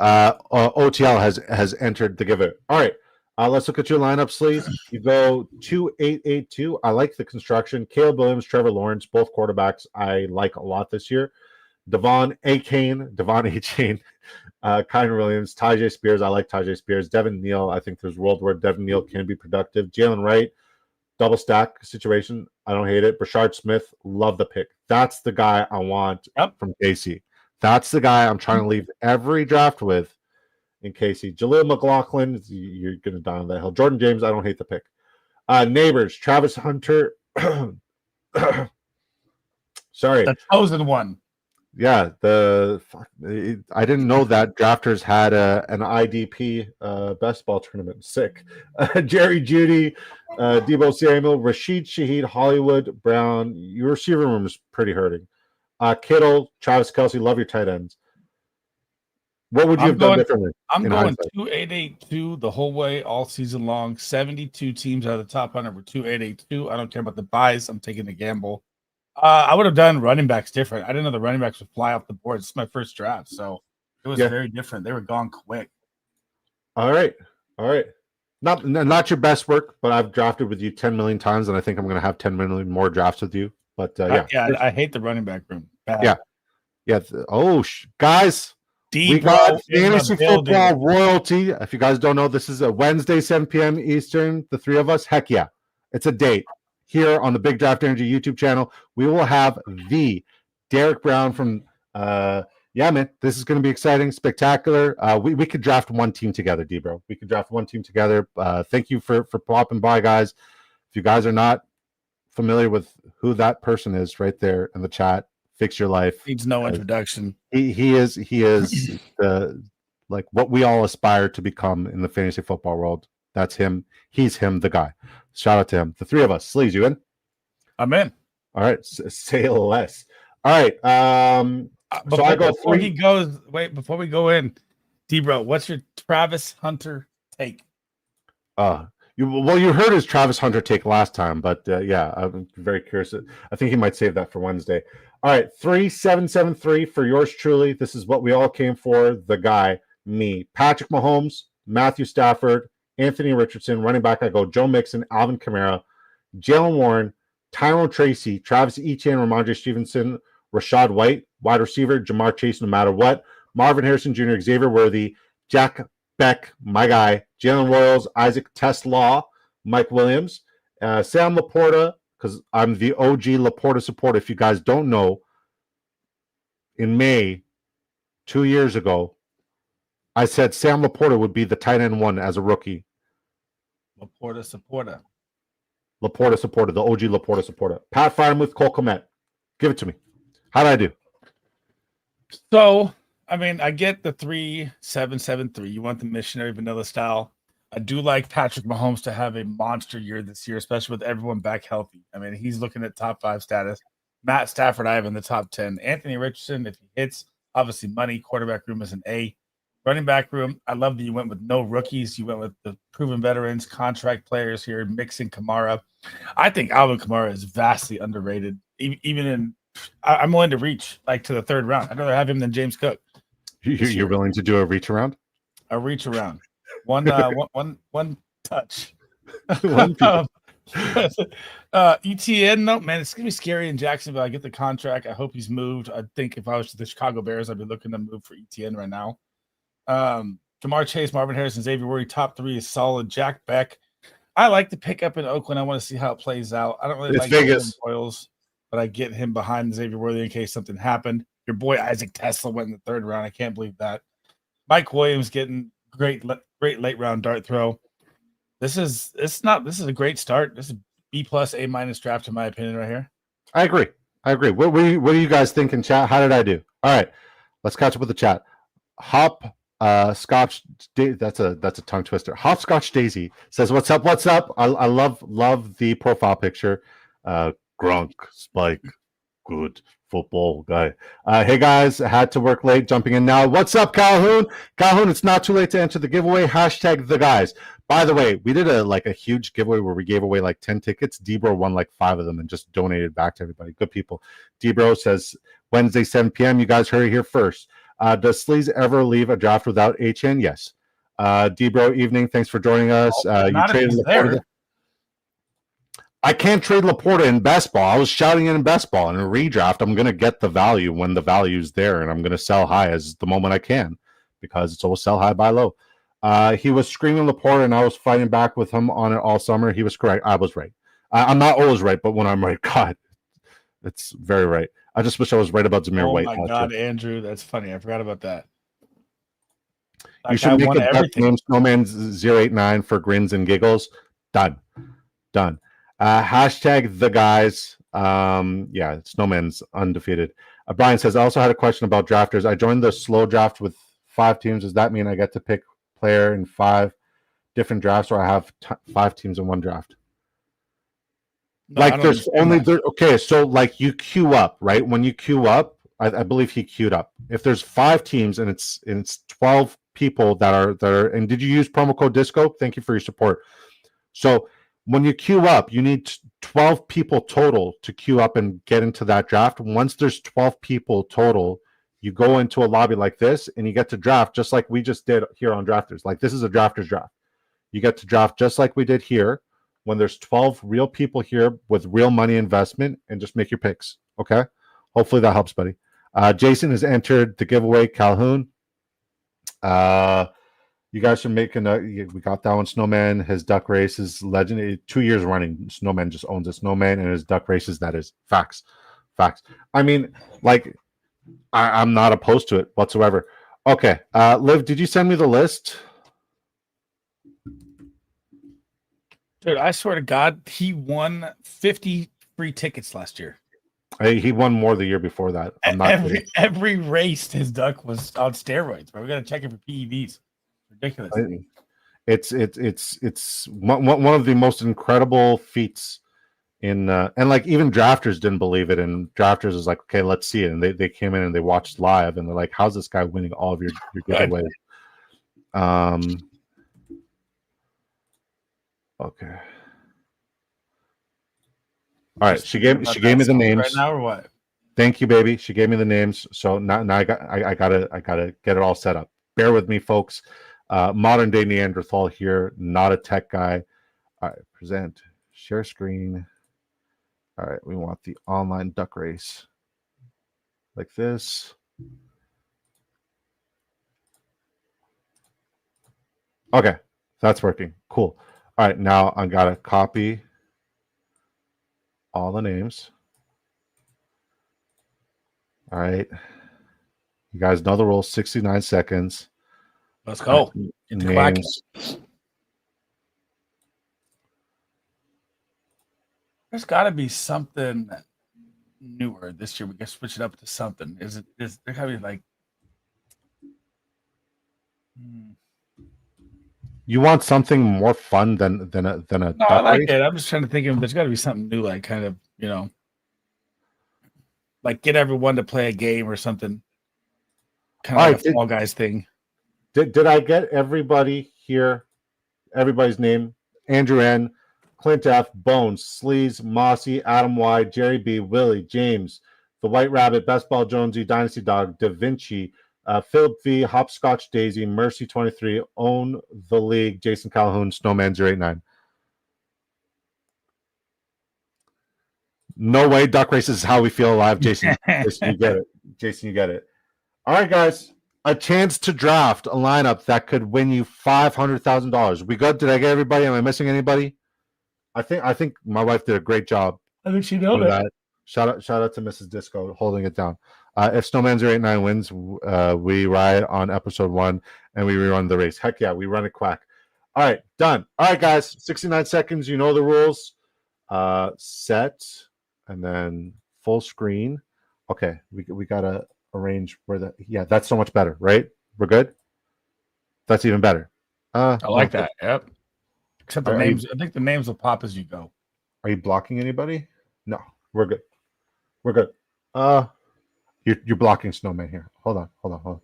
OTL has entered the giveaway. All right. Let's look at your lineup, Sleaze. You go 2-8-8-2. I like the construction. Caleb Williams, Trevor Lawrence, both quarterbacks I like a lot this year. Devon A-Chain, Kyren Williams, Tyjae Spears. I like Tyjae Spears. Devin Neal. I think there's a world where Devin Neal can be productive. Jalen Wright, double stack situation. I don't hate it. Brashard Smith, love the pick. That's the guy I want from KC. That's the guy I'm trying to leave every draft with. In Casey, Jaleel McLaughlin, you're going to die on that hill. Jordan James, I don't hate the pick. Neighbors, Travis Hunter. Sorry. The chosen one. Yeah, I didn't know that Drafters had an IDP best ball tournament. Sick. Jerry Judy, Debo Samuel, Rashid Shaheed, Hollywood Brown. Your receiver room is pretty hurting. Kittle, Travis Kelce, love your tight ends. What would you have done differently? I'm going 2882 the whole way, all season long. 72 teams out of the top 100 were 2882. I don't care about the buys. I'm taking the gamble. I would have done running backs different. I didn't know the running backs would fly off the board. This is my first draft, so it was very different. They were gone quick. All right. Not your best work, but I've drafted with you 10 million times, and I think I'm going to have 10 million more drafts with you. But I hate the running back room. Bad. Guys. We got fantasy football royalty. If you guys don't know, this is a Wednesday, 7 p.m. Eastern. The three of us, heck yeah. It's a date. Here on the Big Draft Energy YouTube channel, we will have the Derek Brown from man, this is going to be exciting, spectacular. We could draft one team together, D-Bro. We could draft one team together. Thank you for popping by, guys. If you guys are not familiar with who that person is right there in the chat, fix your life. Needs no introduction. He is the like what we all aspire to become in the fantasy football world. That's him. He's him, the guy. Shout out to him. The three of us. Sleaze, you in? I'm in. All right. Say less. All right. Before we go in, D-Bro, what's your Travis Hunter take? You heard his Travis Hunter take last time, but I'm very curious. I think he might save that for Wednesday. All right, 3773 for yours truly. This is what we all came for. The guy, me, Patrick Mahomes, Matthew Stafford, Anthony Richardson, running back. I go Joe Mixon, Alvin Kamara, Jalen Warren, Tyrone Tracy, Travis Etienne, Ramondre Stevenson, Rashad White, wide receiver, Jamar Chase, no matter what, Marvin Harrison Jr., Xavier Worthy, Jack Beck, my guy, Jalen Royals, Isaac Tesla, Mike Williams, Sam Laporta, because I'm the OG Laporta supporter. If you guys don't know, in May, 2 years ago, I said Sam Laporta would be the tight end one as a rookie. Laporta supporter. The OG Laporta supporter. Pat Frymuth, Cole Kmet. Give it to me. How did I do? So, I mean, I get the 3773. You want the missionary vanilla style. I do like Patrick Mahomes to have a monster year this year, especially with everyone back healthy. I mean, he's looking at top 5 status. Matt Stafford, I have in the top 10. Anthony Richardson, if he hits, obviously money. Quarterback room is an A. Running back room, I love that you went with no rookies. You went with the proven veterans, contract players here, mixing Kamara. I think Alvin Kamara is vastly underrated. Even in, I'm willing to reach like to the 3rd round. I'd rather have him than James Cook. You're willing to do a reach around? A reach around. One touch. ETN, no, man, it's gonna be scary in Jacksonville. I get the contract. I hope he's moved. I think if I was the Chicago Bears, I'd be looking to move for ETN right now. Jamar Chase, Marvin Harrison, Xavier Worthy, top 3 is solid. Jack Beck, I like the pickup in Oakland. I want to see how it plays out. I don't really like Vegas Royals, but I get him behind Xavier Worthy in case something happened. Your boy Isaac Tesla went in the 3rd round. I can't believe that. Mike Williams getting great late round dart throw. This is a great start. This is B+ A- draft in my opinion right here. I agree. What do you guys think in chat? How did I do? All right, let's catch up with the chat. Hop Scotch, that's a tongue twister. Hopscotch Daisy says, "What's up? What's up?" I love the profile picture. Grunk Spike, good football guy. Hey guys, I had to work late, jumping in now. What's up, Calhoun? Calhoun, it's not too late to enter the giveaway. Hashtag the guys. By the way, we did a huge giveaway where we gave away like 10 tickets. Debro won like 5 of them and just donated back to everybody. Good people. Debro says Wednesday 7 p.m. You guys heard it here first. Does Sleaze ever leave a draft without HN? Yes. Debro, evening. Thanks for joining us. You traded Laporta. I can't trade Laporta in best ball. I was shouting it in best ball. In a redraft, I'm going to get the value when the value's there, and I'm going to sell high as the moment I can because it's always sell high, buy low. He was screaming Laporta, and I was fighting back with him on it all summer. He was correct. I was right. I'm not always right, but when I'm right, God, it's very right. I just wish I was right about Zamir White. Oh, my God, Andrew. That's funny. I forgot about that. You should make a bet name Snowman089 for grins and giggles. Done. Hashtag the guys. Snowman's undefeated. Brian says, I also had a question about drafters. I joined the slow draft with 5 teams. Does that mean I get to pick player in 5 different drafts, or I have 5 teams in one draft? No, Like there's only there. Okay, so like you queue up, right? When you queue up, I believe he queued up. If there's 5 teams and it's 12 people that are. And did you use promo code Disco? Thank you for your support. So when you queue up, you need 12 people total to queue up and get into that draft. Once there's 12 people total, you go into a lobby like this and you get to draft just like we just did here on Drafters. Like this is a Drafters draft. You get to draft just like we did here when there's 12 real people here with real money investment, and just make your picks. Okay. Hopefully that helps, buddy. Jason has entered the giveaway. Calhoun. You guys are making we got that one. Snowman, his duck race is legendary. 2 years running. Snowman just owns a Snowman and his duck races. That is facts. I mean, like, I'm not opposed to it whatsoever. Okay. Liv, did you send me the list? Dude, I swear to God, he won 50 free tickets last year. He won more the year before that. I'm not every race, his duck was on steroids, bro. We got to check it for PEDs. Ridiculous. It's one of the most incredible feats in and like even drafters didn't believe it, and drafters is like, okay, let's see it, and they came in and they watched live and they're like, how's this guy winning all of your giveaways? Okay. All right. She gave me the names right now, or what? Thank you, baby. She gave me the names. So now I gotta get it all set up. Bear with me, folks. Modern day Neanderthal here, not a tech guy. All right, present, share screen. All right, we want the online duck race like this. Okay, that's working. Cool. All right, now I gotta copy all the names. All right, you guys know the rules. 69 seconds. Let's go. Names. There's got to be something newer this year. We can switch it up to something. Is there gotta be like? You want something more fun than a No, I like it. I'm just trying to think of. There's got to be something new, like kind of, you know, like get everyone to play a game or something. Kind of like a Fall Guys thing. Did I get everybody here? Everybody's name: Andrew N, Clint F, Bones, Sleaze, Mossy, Adam Y, Jerry B, Willie, James, The White Rabbit, Best Ball Jonesy, Dynasty Dog, Da Vinci, Philip V, Hopscotch Daisy, Mercy 23, Own the League, Jason Calhoun, Snowman 089. No way, duck races is how we feel alive, Jason. Jason, you get it. Jason, you get it. All right, guys. A chance to draft a lineup that could win you $500,000. We good? Did I get everybody? Am I missing anybody? I think my wife did a great job. I think she nailed it. Shout out to Mrs. Disco holding it down. If Snowman 089 wins, we ride on episode 1 and we rerun the race. Heck yeah, we run it quack. All right, done. All right, guys, 69 seconds. You know the rules. Set and then full screen. Okay, we gotta arrange where that's so much better, right? We're good. That's even better. I like that. Yep. Except the names. I think the names will pop as you go. Are you blocking anybody? No, we're good. We're good. You're blocking Snowman here. Hold on.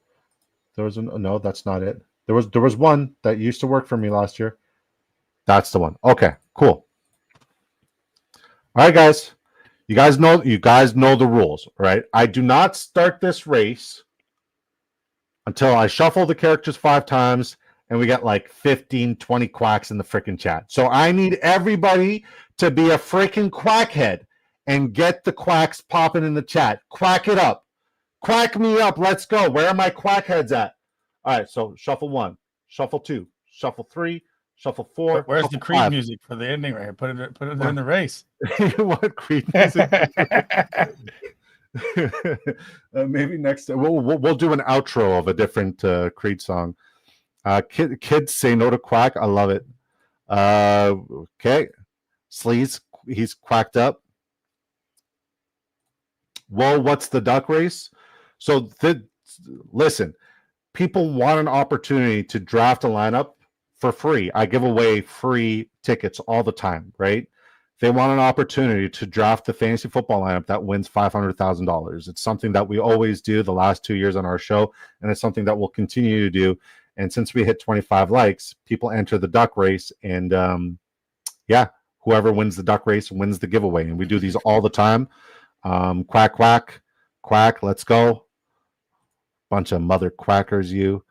There was no, that's not it. There was one that used to work for me last year. That's the one. Okay, cool. All right, guys. You guys know the rules, right? I do not start this race until I shuffle the characters 5 times and we get like 15, 20 quacks in the freaking chat. So I need everybody to be a freaking quackhead and get the quacks popping in the chat. Quack it up. Quack me up. Let's go. Where are my quackheads at? All right, so shuffle 1, shuffle 2, shuffle 3, shuffle 4. Where's the Creed music for the ending right here? Put it in the race. What Creed music? Maybe next time we'll do an outro of a different Creed song. Kids say no to quack. I love it. Okay, Sleaze, he's quacked up. well, what's the duck race? So listen, people want an opportunity to draft a lineup for free. I give away free tickets all the time, right? They want an opportunity to draft the fantasy football lineup that wins $500,000. It's something that we always do the last 2 years on our show, and it's something that we'll continue to do. And since we hit 25 likes, people enter the duck race, and whoever wins the duck race wins the giveaway. And we do these all the time. Quack, quack, quack, let's go. Bunch of mother quackers, you.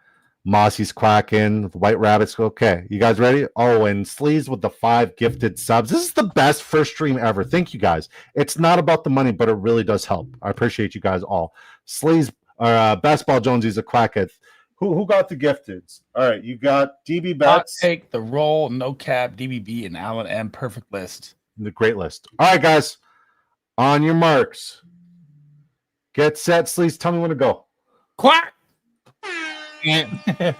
Mossy's quacking. The White Rabbits. Okay, you guys ready? Oh, and Sleaze with the 5 gifted subs. This is the best first stream ever. Thank you, guys. It's not about the money, but it really does help. I appreciate you guys all. Sleaze, Basketball Jonesy's a quackhead. Who got the gifteds? All right, you got DB Bets. Take the roll, no cap, DBB, and Allen M. Perfect list. The great list. All right, guys. On your marks. Get set, Sleaze. Tell me when to go. Quack! All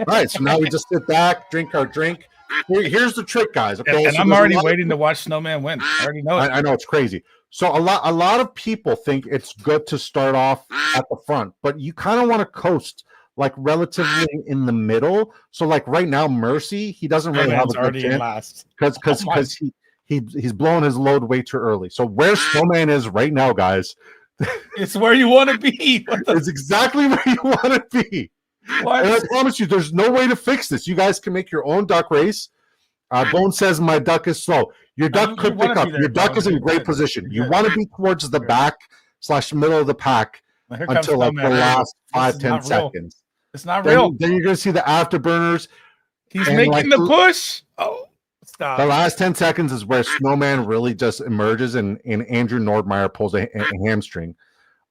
right, so now we just sit back, drink our drink. Here's the trick, guys. Okay, and so I'm already waiting to watch Snowman win. I already know it. I know it's crazy. So a lot of people think it's good to start off at the front, but you kind of want to coast like relatively in the middle. So like right now, Mercy, he doesn't really have a good chance because he's blowing his load way too early. So where Snowman is right now, guys. It's where you want to be. It's exactly where you want to be. What? And I promise you, there's no way to fix this. You guys can make your own duck race. Bone says my duck is slow. Your duck could pick up. Your duck is in great position. You want to be towards the back / middle of the pack until like the last 5-10 seconds. It's not real. Then you're going to see the afterburners. He's making the push. Oh, stop. The last 10 seconds is where Snowman really just emerges and Andrew Nordmeyer pulls a hamstring.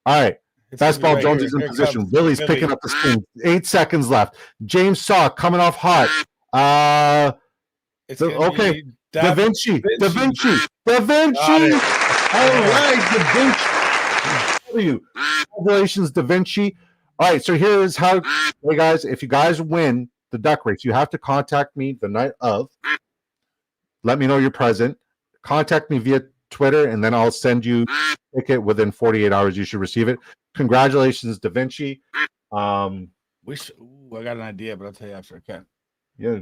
All right. Basketball Jones is in position. Billy's picking up the spin. 8 seconds left. James Saw coming off hot. Okay. Da Vinci. All right. Da Vinci. Congratulations, Da Vinci. All right. So here is how, hey guys, if you guys win the duck race, you have to contact me the night of. Let me know you're present. Contact me via Twitter, and then I'll send you a ticket within 48 hours. You should receive it. Congratulations, Da Vinci. I got an idea, but I'll tell you after I can. Yeah.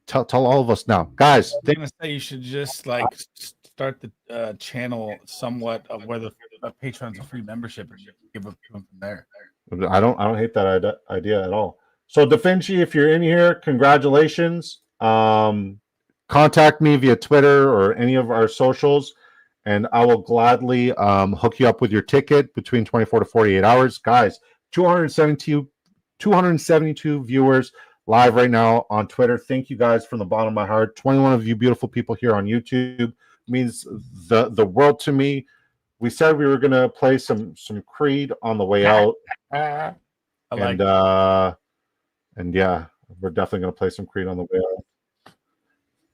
Tell all of us now, guys. I'm gonna say you should just like start the channel somewhat of where the Patreon's a free membership, and give up from there. I don't hate that idea at all. So, Da Vinci, if you're in here, congratulations. Contact me via Twitter or any of our socials, and I will gladly hook you up with your ticket between 24 to 48 hours. Guys, 272 viewers live right now on Twitter. Thank you guys from the bottom of my heart. 21 of you beautiful people here on YouTube means the world to me. We said we were going to play some Creed on the way out. And yeah, we're definitely going to play some Creed on the way out.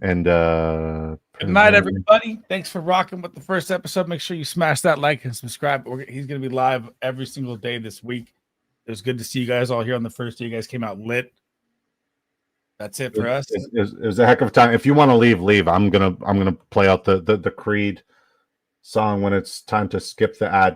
And good night, everybody. Thanks for rocking with the first episode. Make sure you smash that like and subscribe. He's going to be live every single day this week. It was good to see you guys all here on the first day. You guys came out lit. That's it for us. It was a heck of a time. If you want to leave. I'm gonna play out the Creed song when it's time to skip the ad.